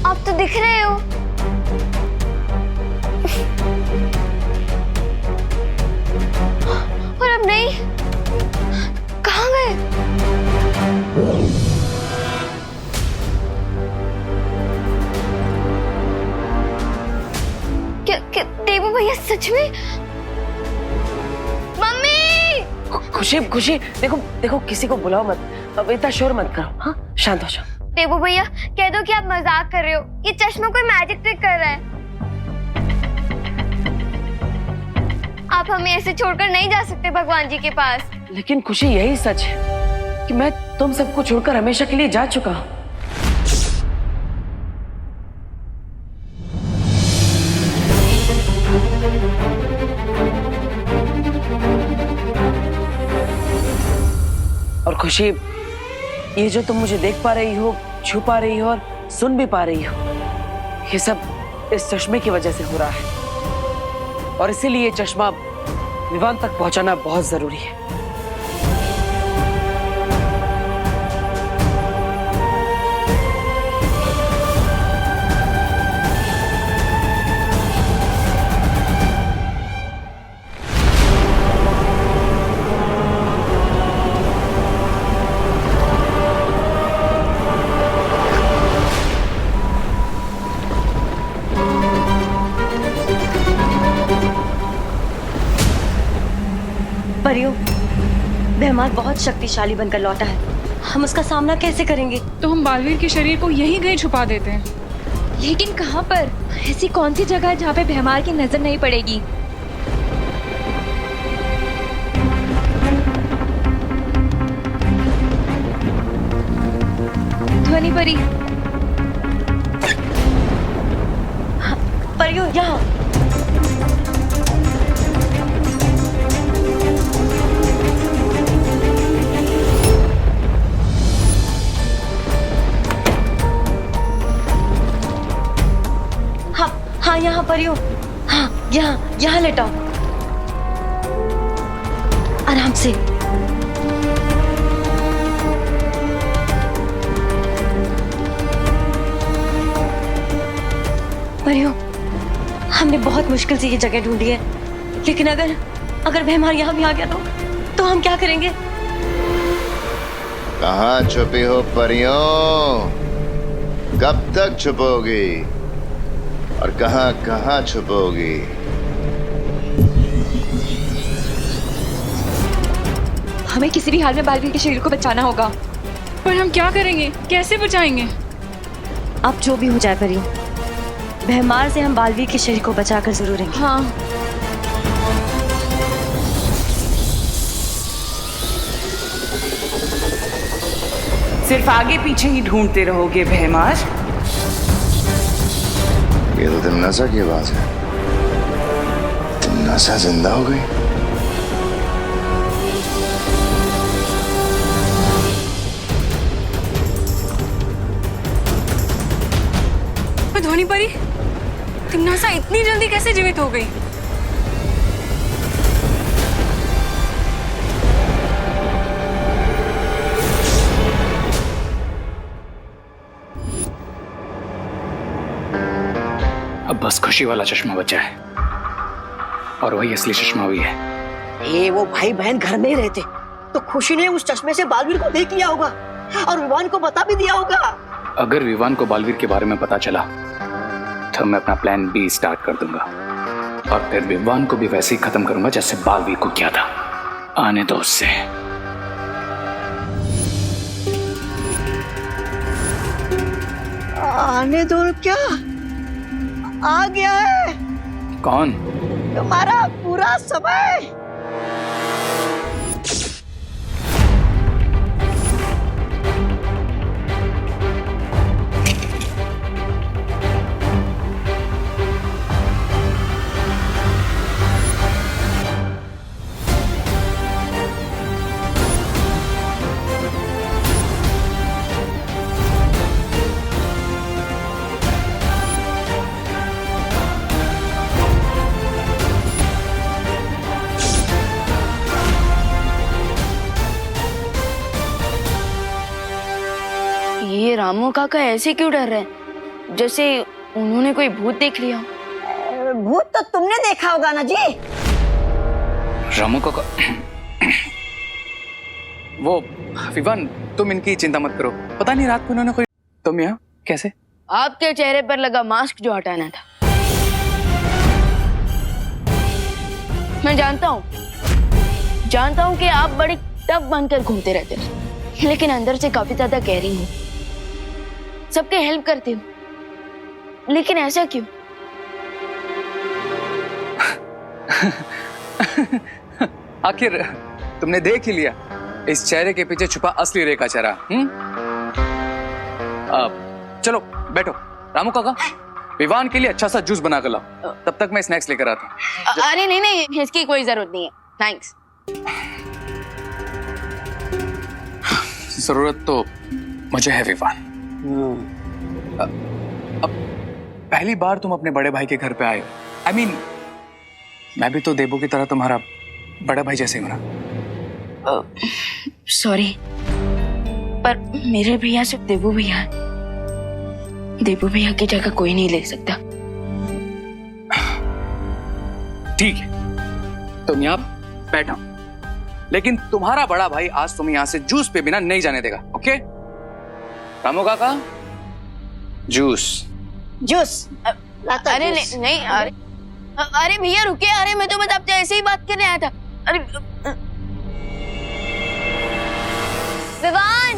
आप तो दिख रहे हो। और अब नहीं, कहाँ गए? क्या देवो भैया सच में? मम्मी! खुशी खुशी, देखो देखो, किसी को बुलाओ मत, अब इतना शोर मत करो। हाँ, शांत हो जाओ। देवो भैया, कह दो कि आप मजाक कर रहे हो। ये चश्मा कोई मैजिक ट्रिक कर रहा है। आप हमें ऐसे छोड़कर नहीं जा सकते भगवान जी के पास। लेकिन खुशी, यही सच है कि मैं तुम सबको छोड़कर हमेशा के लिए जा चुका हूँ। और खुशी, ये जो तुम मुझे देख पा रही हो, छू पा रही हो और सुन भी पा रही हो, ये सब इस चश्मे की वजह से हो रहा है, और इसीलिए ये चश्मा विवान तक पहुंचाना बहुत जरूरी है। परियों, बेहमान बहुत शक्तिशाली बनकर लौटा है। हम उसका सामना कैसे करेंगे? तो हम बालवीर के शरीर को यहीं कहीं छुपा देते हैं। लेकिन कहाँ पर? ऐसी कौन सी जगह है जहाँ पे भैमार की नजर नहीं पड़ेगी? ध्वनि परी। परियों, यहाँ। हाँ, यहाँ परियों। हाँ, यहाँ यहाँ लेटाओ, आराम से। परियों, हमने बहुत मुश्किल से ये जगह ढूंढी है, लेकिन अगर भैमार यहाँ भी आ गया तो हम क्या करेंगे? कहाँ छुपी हो परियों? कब तक छुपोगी और कहाँ कहाँ छुपोगी? हमें किसी भी हाल में बालवीर के शरीर को बचाना होगा। पर हम क्या करेंगे? कैसे बचाएंगे? अब जो भी हो जाए परियों, भैमार से हम बालवीर के शरीर को बचाकर जरूर रहेंगे। हाँ। सिर्फ आगे पीछे ही ढूंढते रहोगे भैमार? ये तो तिमनासा की आवाज है। तिमनासा जिंदा हो गई। ध्वनि परी, तिमनासा इतनी जल्दी कैसे जीवित हो गई? अब बस खुशी वाला चश्मा बचा है, और वही असली चश्मा भी है। ये वो भाई बहन घर में ही रहते तो खुशी ने उस चश्मे से बालवीर को देख लिया होगा और विवान को बता भी दिया होगा। अगर विवान को बालवीर के बारे में पता चला तो मैं अपना प्लान बी स्टार्ट कर दूंगा, और फिर विवान को भी वैसे ही खत्म करूंगा जैसे बालवीर को किया था। आने दो उससे। आने दो क्या? आ गया है कौन? तुम्हारा पूरा समय। ये रामू काका ऐसे क्यों डर रहे हैं, जैसे उन्होंने कोई भूत देख लिया? भूत तो तुमने देखा होगा ना जी। रामू का वो विवान, तुम इनकी चिंता मत करो। पता नहीं रात को इन्होंने कोई। तुम यहाँ कैसे? आपके चेहरे पर लगा मास्क जो हटाना था। मैं जानता हूँ कि आप बड़ी टफ बनकर घूमते रहते हैं, लेकिन अंदर से काफी ज्यादा गहरी हूँ। सबके हेल्प करती हूँ, लेकिन ऐसा क्यों? आखिर तुमने देख ही लिया इस चेहरे के पीछे छुपा असली रेखा चेहरा। चलो बैठो। रामू काका, विवान के लिए अच्छा सा जूस बना कर लाओ, तब तक मैं स्नैक्स लेकर आता हूँ। अरे नहीं, इसकी कोई जरूरत नहीं है, थैंक्स। जरूरत तो मुझे है विवान। अब पहली बार तुम अपने बड़े भाई के घर पे आए हो। I mean, मैं भी तो देबू की तरह तुम्हारा बड़ा भाई जैसे हूं ना। सॉरी, पर मेरे भैया सिर्फ देबू भैया है। देबू भैया की जगह कोई नहीं ले सकता। ठीक है, तुम यहाँ बैठो, लेकिन तुम्हारा बड़ा भाई आज तुम्हें यहाँ से जूस पे बिना नहीं जाने देगा। ओके रामू काका, जूस। अरे नहीं, अरे भैया रुके। अरे मैं तो बस आपसे ऐसे ही बात करने आया था। अरे विवान,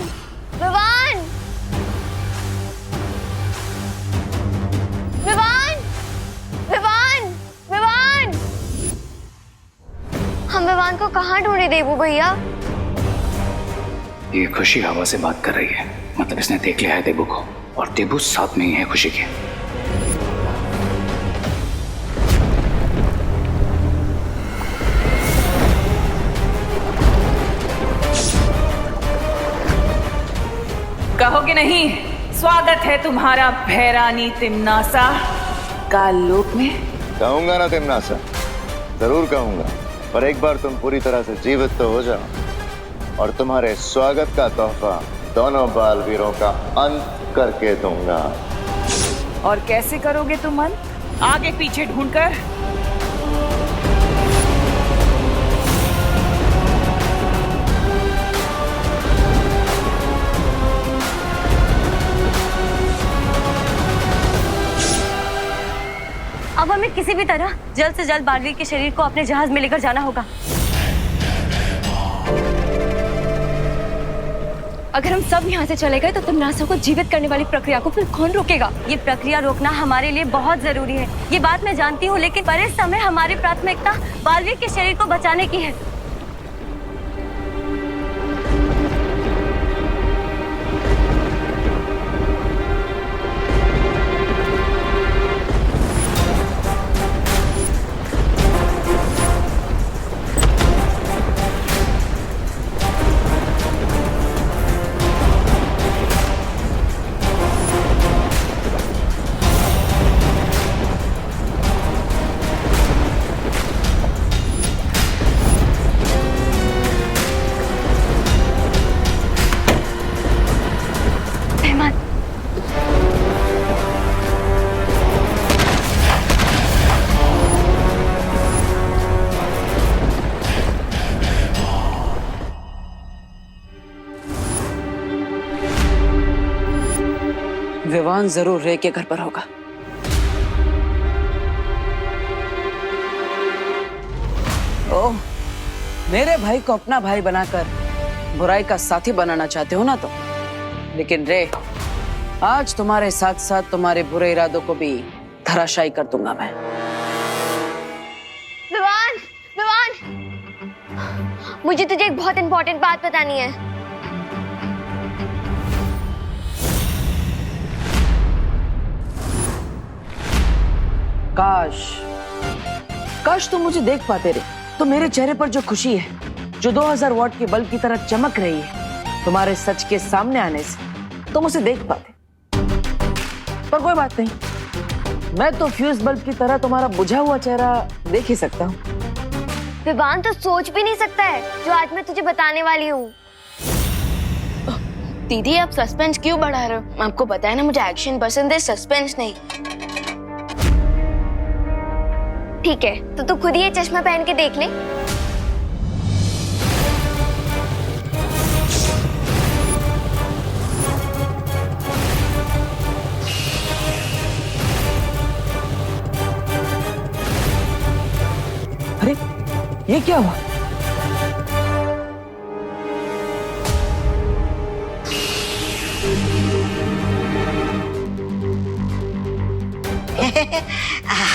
हम विवान को कहाँ ढूंढे देबू भैया? ये खुशी हवा से बात कर रही है, मतलब इसने देख लिया है देबू को, और देबू साथ में ही है खुशी के। कहोगे नहीं, स्वागत है तुम्हारा भैरानी तिमनासा काल लोक में। कहूंगा ना तिमनासा, जरूर कहूंगा, पर एक बार तुम पूरी तरह से जीवित तो हो जाओ और तुम्हारे स्वागत का तोहफा दोनों बालवीरों का अंत करके दूंगा। और कैसे करोगे तुम अंत? आगे पीछे ढूंढकर? अब हमें किसी भी तरह जल्द से जल्द बालवीर के शरीर को अपने जहाज में लेकर जाना होगा। अगर हम सब यहाँ से चले गए तो तिमनासा को जीवित करने वाली प्रक्रिया को फिर कौन रोकेगा? ये प्रक्रिया रोकना हमारे लिए बहुत जरूरी है, ये बात मैं जानती हूँ, लेकिन पर इस समय हमारी प्राथमिकता बालवीर के शरीर को बचाने की है। विवान जरूर रे के घर पर होगा। ओह, मेरे भाई को अपना भाई बनाकर बुराई का साथी बनाना चाहते हो ना तो, लेकिन रे आज तुम्हारे साथ साथ तुम्हारे बुरे इरादों को भी धराशायी कर दूंगा मैं। विवान, विवान, मुझे तुझे एक बहुत इंपॉर्टेंट बात बतानी है। काश तुम मुझे देख पाते रे, तो मेरे चेहरे पर जो खुशी है, जो 2000 वॉट के बल्ब की तरह चमक रही है तुम्हारे सच के सामने आने से, तुम उसे देख पाते। पर कोई बात नहीं, मैं तो फ्यूज बल्ब की तरह तुम्हारा बुझा हुआ चेहरा देख ही सकता हूँ। विवान तो सोच भी नहीं सकता है जो आज मैं तुझे बताने वाली हूँ। दीदी आप सस्पेंस क्यों बढ़ा रहे हो? आपको पता है ना मुझे एक्शन पसंद है, सस्पेंस नहीं। ठीक है, तो तू खुद ही ये चश्मा पहन के देख ले। अरे ये क्या हुआ?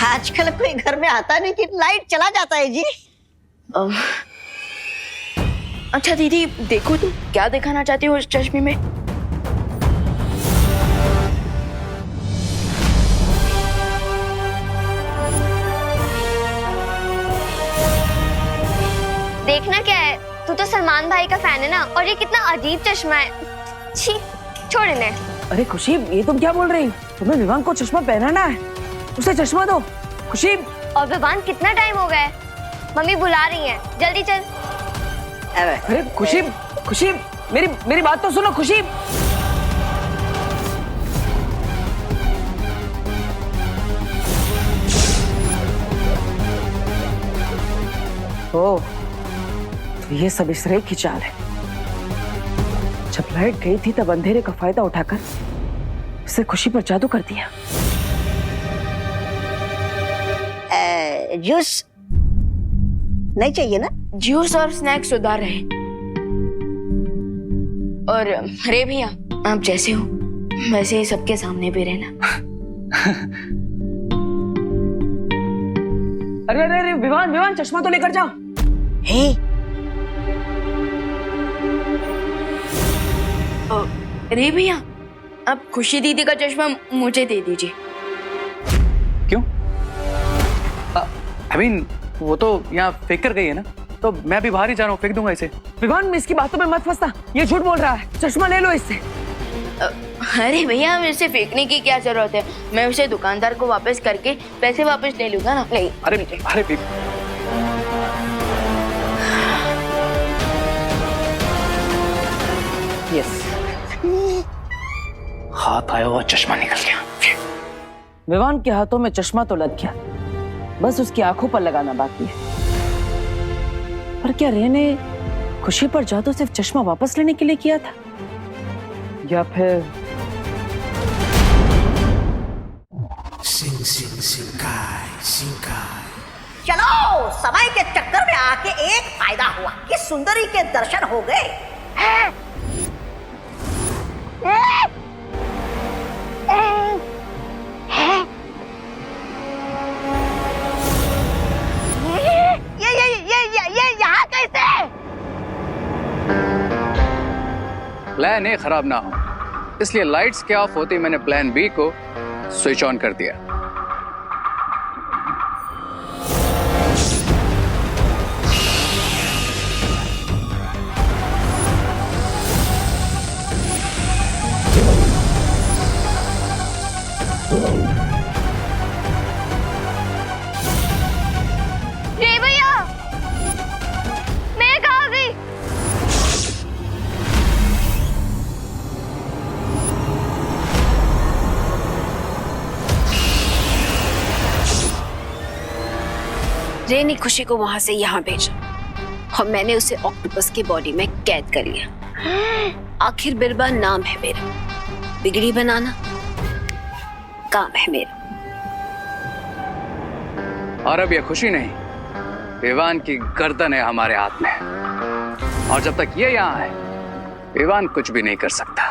आजकल कोई घर में आता नहीं कि लाइट चला जाता है जी। अच्छा दीदी देखो, तुम क्या दिखाना चाहती हो इस चश्मे में? देखना क्या है, तू तो सलमान भाई का फैन है ना, और ये कितना अजीब चश्मा है। छी, छोड़ इन्हें। अरे खुशी, ये तुम क्या बोल रही हो? तुम्हें विवान को चश्मा पहनाना है, उसे चश्मा दो। खुशी। और विवान कितना टाइम हो गया है? मम्मी बुला रही है, जल्दी चल। अरे खुशी, खुशी मेरी बात तो सुनो खुशी। ओह, तो ये सब इस रेख की चाल है। जब लाइट गई थी तब अंधेरे का फायदा उठाकर उससे खुशी पर जादू कर दिया। जूस नहीं चाहिए ना? जूस और स्नैक्स उधार रहे। और रे भैया, आप जैसे हो वैसे ही सबके सामने भी रहना। अरे अरे अरे विवान चश्मा तो लेकर जाओ। हे रे भैया, आप खुशी दीदी का चश्मा मुझे दे दीजिए। क्यों? I mean, वो तो यहाँ फेंक कर गई है ना, तो मैं अभी बाहर ही जा रहा हूँ, फेंक दूंगा इसे। विवान, मैं इसकी बातों में मत फंसना, ये झूठ बोल रहा है। चश्मा ले लो इससे। अरे भैया, इसे फेंकने की क्या जरूरत है? मैं उसे दुकानदार को वापस करके पैसे वापस ले लूंगा ना। नहीं, अरे यस, हाथ आया और चश्मा निकल गया। विवान के हाथों में चश्मा तो लग गया, बस उसकी आंखों पर लगाना बाकी है। पर क्या रे ने खुशी पर जादू सिर्फ चश्मा वापस लेने के लिए किया था, या फिर चलो, समय के चक्कर में आके एक फायदा हुआ कि सुंदरी के दर्शन हो गए। ये यहाँ कैसे? प्लान ए खराब ना हो, इसलिए लाइट्स के ऑफ होते ही मैंने प्लान बी को स्विच ऑन कर दिया। रे ने खुशी को वहां से यहाँ भेजा और मैंने उसे ऑक्टोपस की बॉडी में कैद कर लिया। आखिर बिरबा नाम है मेरा, बिगड़ी बनाना काम है मेरा। और अब ये खुशी नहीं, विवान की गर्दन है हमारे हाथ में, और जब तक ये यहाँ है विवान कुछ भी नहीं कर सकता।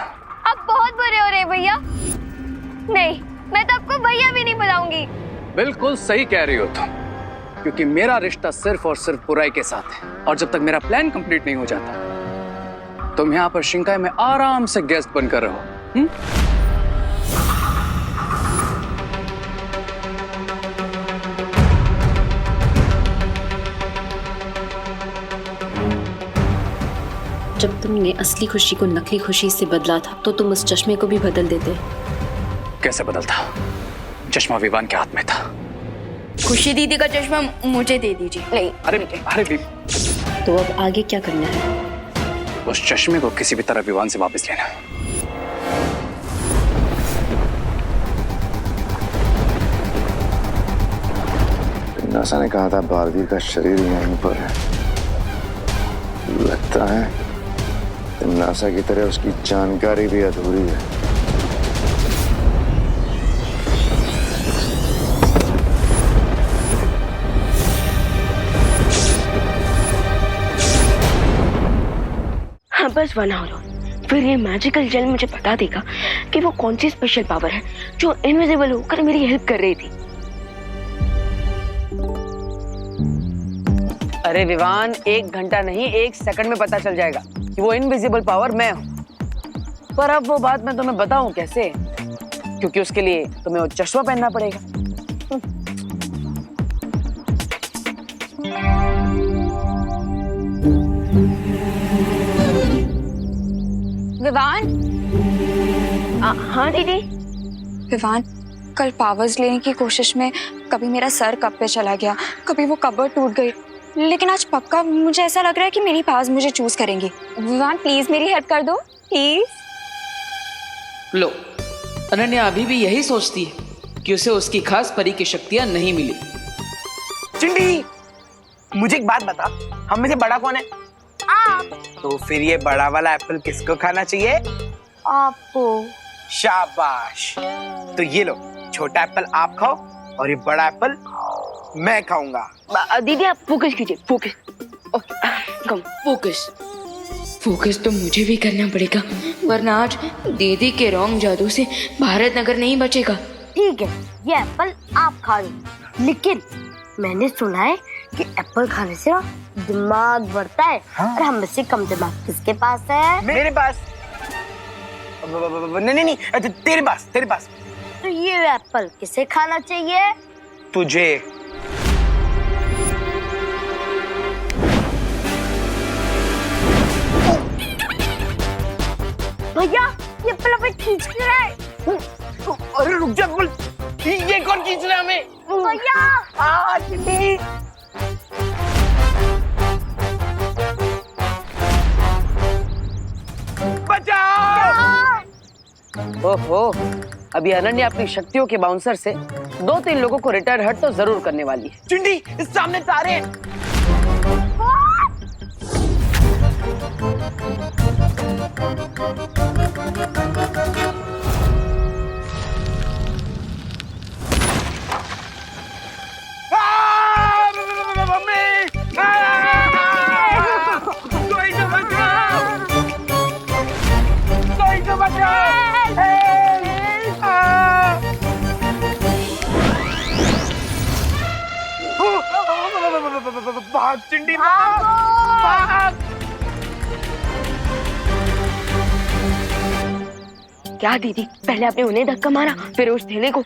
आप बहुत बुरे हो रहे हैं भैया। नहीं, मैं तो आपको भैया भी नहीं बुलाऊंगी। बिल्कुल सही कह रही हो तुम, क्योंकि मेरा रिश्ता सिर्फ और सिर्फ बुराई के साथ है, और जब तक मेरा प्लान कंप्लीट नहीं हो जाता तुम यहाँ पर शिंकाई में आराम से गेस्ट बनकर रहो। जब तुमने असली खुशी को नकली खुशी से बदला था तो तुम उस चश्मे को भी बदल देते। कैसे बदलता? चश्मा विवान के हाथ में था। खुशी दीदी का चश्मा मुझे दे दीजिए। नहीं। अरे तो अब आगे क्या करना है? उस चश्मे को किसी भी तरह विवान से वापस लेना। नासा ने कहा था बालवीर का शरीर यहीं पर है। लगता है नासा की तरह उसकी जानकारी भी अधूरी है। हाँ बस 1 आवर, फिर ये मैजिकल जेल मुझे बता देगा कि वो कौन सी स्पेशल पावर है जो इनविजिबल होकर मेरी हेल्प कर रही थी। अरे विवान, 1 घंटा नहीं 1 सेकंड में पता चल जाएगा कि वो इनविजिबल पावर मैं हूँ। पर अब वो बात मैं तुम्हें बताऊं कैसे, क्योंकि उसके लिए तुम्हें वो चश्मा पहनना पड़ेगा। विवान। हाँ दीदी। विवान, कल पावर्स लेने की कोशिश में कभी मेरा सर कप पे चला गया, कभी वो कबर टूट गई, लेकिन आज पक्का मुझे ऐसा लग रहा है कि मेरी पावर्स मुझे चूज करेंगी। विवान प्लीज मेरी हेल्प कर दो प्लीज। लो, अनन्या अभी भी यही सोचती है कि उसे उसकी खास परी की शक्तियां नहीं मिली। चिंटी, मुझे एक बात बता, हम में से बड़ा कौन है? आप। तो फिर ये बड़ा वाला एप्पल किसको खाना चाहिए? आपको। शाबाश। तो ये लो, छोटा एप्पल आप खाओ और ये बड़ा एप्पल मैं खाऊंगा। दीदी आप फोकस कीजिए, फोकस। कम फोकस। फोकस तो मुझे भी करना पड़ेगा, वरना आज दीदी के रॉन्ग जादू से भारत नगर नहीं बचेगा। ठीक है, ये एप्पल आप खा लो, लेकिन मैंने सुना है कि एप्पल खाने से ना दिमाग बढ़ता है। हाँ? और हम में से कम दिमाग किसके पास है? मेरे पास। नहीं, तेरे पास। तो ये एप्पल किसे खाना चाहिए? तुझे। भैया, ये एप्पल हमें खींच क्यों रहा है? अरे रुक जा, ये कौन खींच रहा है हमें? भैया। चिंटी। बचाओ! ओहो, अभी अनन्या अपनी शक्तियों के बाउंसर से 2-3 लोगों को रिटायर हट तो जरूर करने वाली है। चिंटी, इस सामने तारे हैं। भाग चिंटी, भाग। क्या दीदी, पहले आपने उन्हें धक्का मारा, फिर उस थैले को।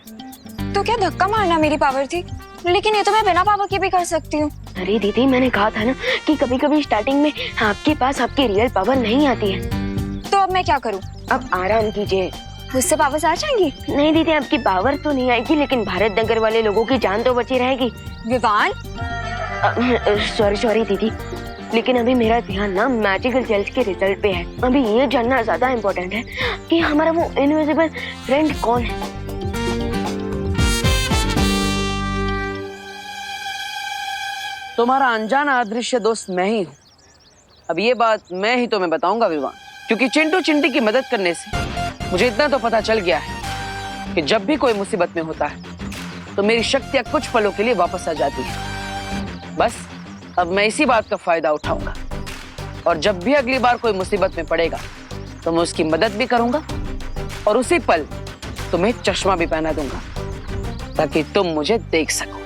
तो क्या धक्का मारना मेरी पावर थी? लेकिन ये तो मैं बिना पावर के भी कर सकती हूँ। अरे दीदी, मैंने कहा था ना कि कभी कभी स्टार्टिंग में आपके पास आपकी रियल पावर नहीं आती है। तो अब मैं क्या करूँ? अब आराम कीजिए, मुझसे पावर्स आ जाएंगी? नहीं दीदी, आपकी पावर तो नहीं आएगी, लेकिन भारत नगर वाले लोगों की जान तो बची रहेगी। विवान, सॉरी दीदी, लेकिन अभी मेरा ध्यान ना मैजिकल जेल्स के रिजल्ट पे है। अभी ये जानना ज्यादा इम्पोर्टेंट है कि हमारा वो इनविजिबल फ्रेंड कौन है। तुम्हारा अनजाना अदृश्य दोस्त मैं ही हूँ। अब ये बात मैं ही तुम्हें बताऊंगा विवान, क्योंकि चिंटू चिंटी की मदद करने से मुझे इतना तो पता चल गया है कि जब भी कोई मुसीबत में होता है तो मेरी शक्तियां कुछ पलों के लिए वापस आ जाती है। बस अब मैं इसी बात का फायदा उठाऊंगा और जब भी अगली बार कोई मुसीबत में पड़ेगा तो मैं उसकी मदद भी करूंगा और उसी पल तुम्हें चश्मा भी पहना दूंगा ताकि तुम मुझे देख सको।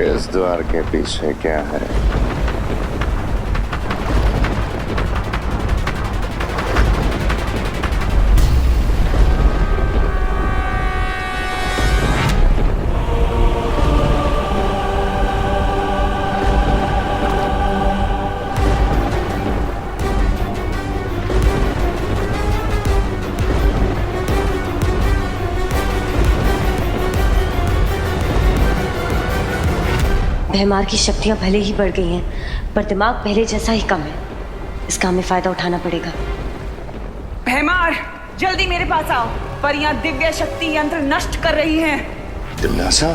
इस द्वार के पीछे क्या है? भैमार की शक्तियां भले ही बढ़ गई हैं, पर दिमाग पहले जैसा ही कम है। इस काम में फायदा उठाना पड़ेगा। भैमार, जल्दी मेरे पास आओ। परियां दिव्य शक्ति यंत्र नष्ट कर रही हैं। तिम्नासा,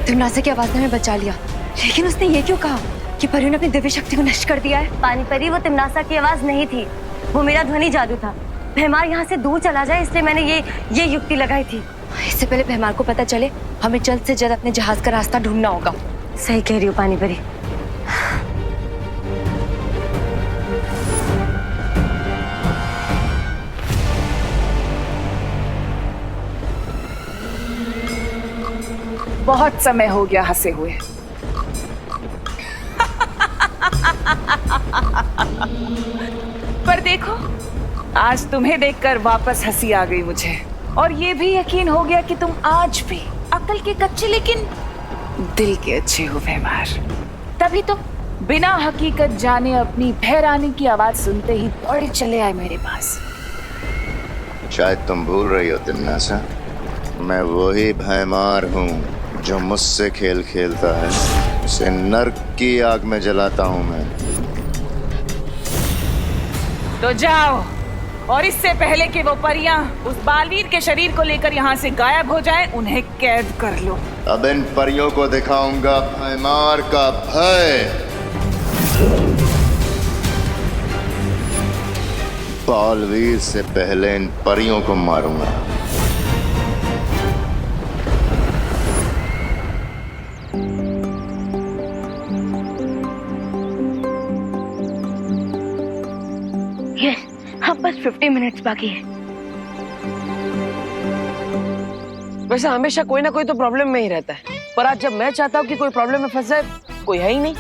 तिम्नासा की आवाज ने हमें बचा लिया, लेकिन उसने ये क्यों कहा कि परियों ने अपनी दिव्य शक्ति को नष्ट कर दिया है? पानी परी, वो तिम्नासा की आवाज नहीं थी, वो मेरा ध्वनि जादू था। भैमार यहाँ से दूर चला जाए इसलिए मैंने ये युक्ति लगाई थी। इससे पहले भैमार को पता चले हमें जल्द से जल्द अपने जहाज का रास्ता ढूंढना होगा। सही कह रही हो पानी परी। बहुत समय हो गया हंसे हुए। पर देखो, आज तुम्हें देखकर वापस हंसी आ गई मुझे, और ये भी यकीन हो गया कि तुम आज भी अकल के कच्चे लेकिन दिल के अच्छे हो भैमार। तभी तो बिना हकीकत जाने अपनी भैरानी की आवाज सुनते ही दौड़े चले आए मेरे पास। शायद तुम भूल रही हो तिम्नासा, मैं वही भैमार हूँ जो मुझसे खेल खेलता है, उसे नर्क की आग में जलाता हूँ मैं। तो जाओ, और इससे पहले कि वो परियां उस बालवीर के शरीर को लेकर यहाँ से गायब हो जाएं, उन्हें कैद कर लो। अब इन परियों को दिखाऊंगा भैमार का भय। बालवीर से पहले इन परियों को मारूंगा। अब बस 50 मिनट्स बाकी है। वैसे हमेशा कोई ना कोई तो प्रॉब्लम में ही रहता है, पर आज जब मैं चाहता हूँ कि कोई प्रॉब्लम में फंस जाए, कोई है ही नहीं।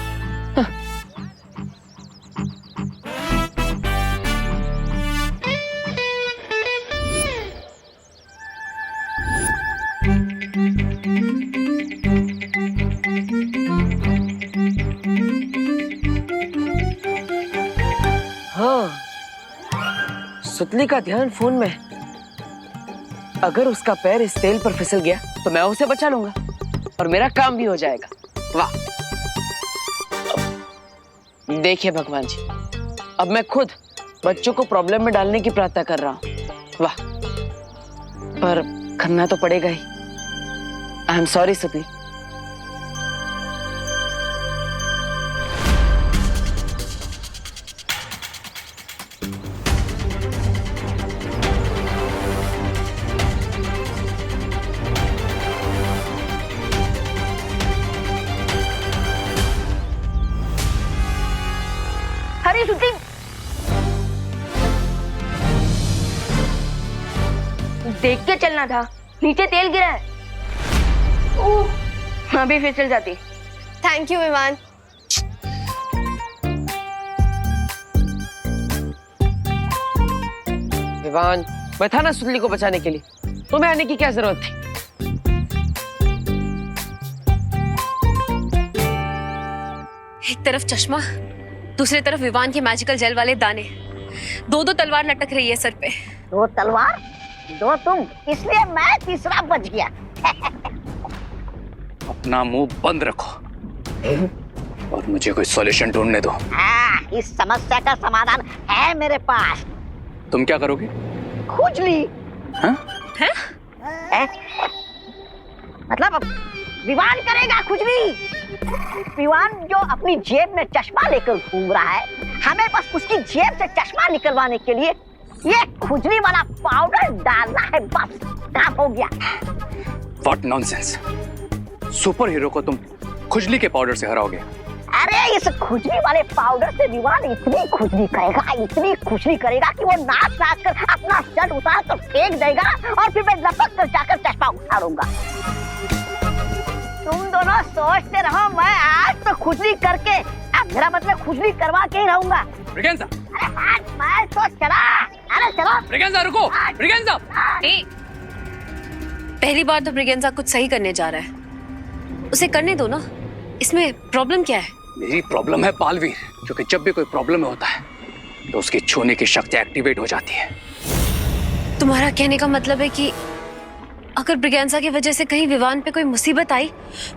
हाँ, सुतली का ध्यान फोन में। अगर उसका पैर इस तेल पर फिसल गया तो मैं उसे बचा लूंगा और मेरा काम भी हो जाएगा। वाह, देखिए भगवान जी, अब मैं खुद बच्चों को प्रॉब्लम में डालने की प्रार्थना कर रहा हूँ। वाह, पर करना तो पड़ेगा ही। आई एम सॉरी सुतली। अरे सुतली, देख के चलना था, नीचे तेल गिरा है। अभी फिसल जाती। Thank you Vivaan. विवान, मैं था ना सुतली को बचाने के लिए, तुम्हें आने की क्या जरूरत थी? एक तरफ चश्मा, दूसरी तरफ विवान के मैजिकल जेल वाले दाने, दो तलवार लटक रही है सर पे। दो तलवार, दो तुम, इसलिए मैं तीसरा बच गया। अपना मुंह बंद रखो और मुझे कोई सॉल्यूशन ढूंढने दो। इस समस्या का समाधान है मेरे पास। तुम क्या करोगे? खुजली। हाँ? हैं? मतलब अब विवान करेगा खुजली। विवान जो अपनी जेब में चश्मा लेकर घूम रहा है, हमें बस उसकी जेब से चश्मा निकलवाने के लिए ये खुजली वाला पाउडर डालना है, बस काम हो गया। What nonsense! सुपर हीरो को तुम खुजली के पाउडर से हराओगे? अरे इस खुजली वाले पाउडर से विवान इतनी खुजली करेगा कि वो नाच कर अपना शर्ट उतार कर फेंक देगा और फिर मैं लपक कर जाकर चश्मा उतारूंगा। तुम दोनों सोचते रहो, मैं आज तो खुजली करके, अब मेरा मतलब खुजली करवा के ही रहूंगा। ब्रिगेंजा! अरे मैं तो चला। अरे चलो ब्रिगेंजा, रुको। ब्रिगेंजा! पहली बार तो ब्रिगेंजा कुछ सही करने जा रहा है, उसे करने दो ना। इसमें प्रॉब्लम क्या है? मेरी प्रॉब्लम है बालवीर, क्योंकि जब भी कोई प्रॉब्लम होता है तो उसकी छूने की शक्ति एक्टिवेट हो जाती है। तुम्हारा कहने का मतलब है कि अगर ब्रिगेंजा की वजह से कहीं विवान पे कोई मुसीबत आई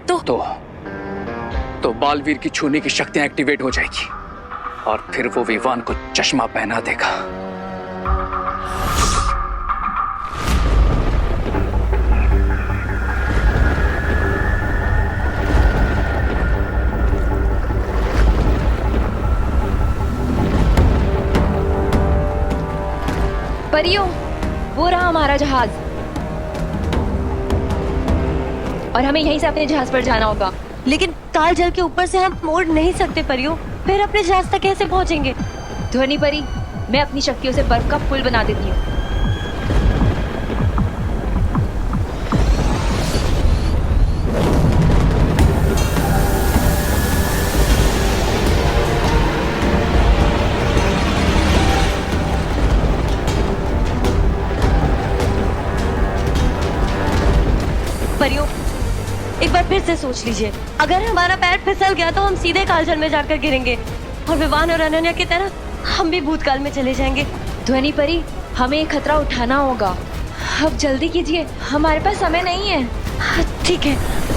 तो बालवीर की छूने की शक्तियां एक्टिवेट हो जाएगी और फिर वो विवान को चश्मा पहना देगा। परियों, वो रहा हमारा जहाज और हमें यहीं से अपने जहाज पर जाना होगा। लेकिन काल जल के ऊपर से हम मोड़ नहीं सकते परियों, फिर अपने जहाज तक कैसे पहुंचेंगे? ध्वनि परी, मैं अपनी शक्तियों से बर्फ का पुल बना देती हूँ। परियों, एक बार फिर से सोच लीजिए, अगर हमारा पैर फिसल गया तो हम सीधे कालजल में जाकर गिरेंगे और विवान और अनन्या की तरह हम भी भूतकाल में चले जाएंगे। ध्वनि परी, हमें ये खतरा उठाना होगा। अब जल्दी कीजिए, हमारे पास समय नहीं है। ठीक है।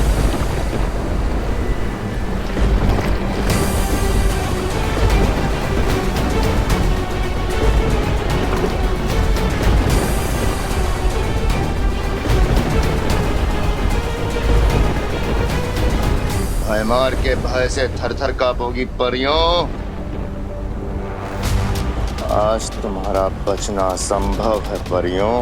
भयमार के भय से थर-थर कांपोगी परियों। आज तुम्हारा बचना असंभव है परियों।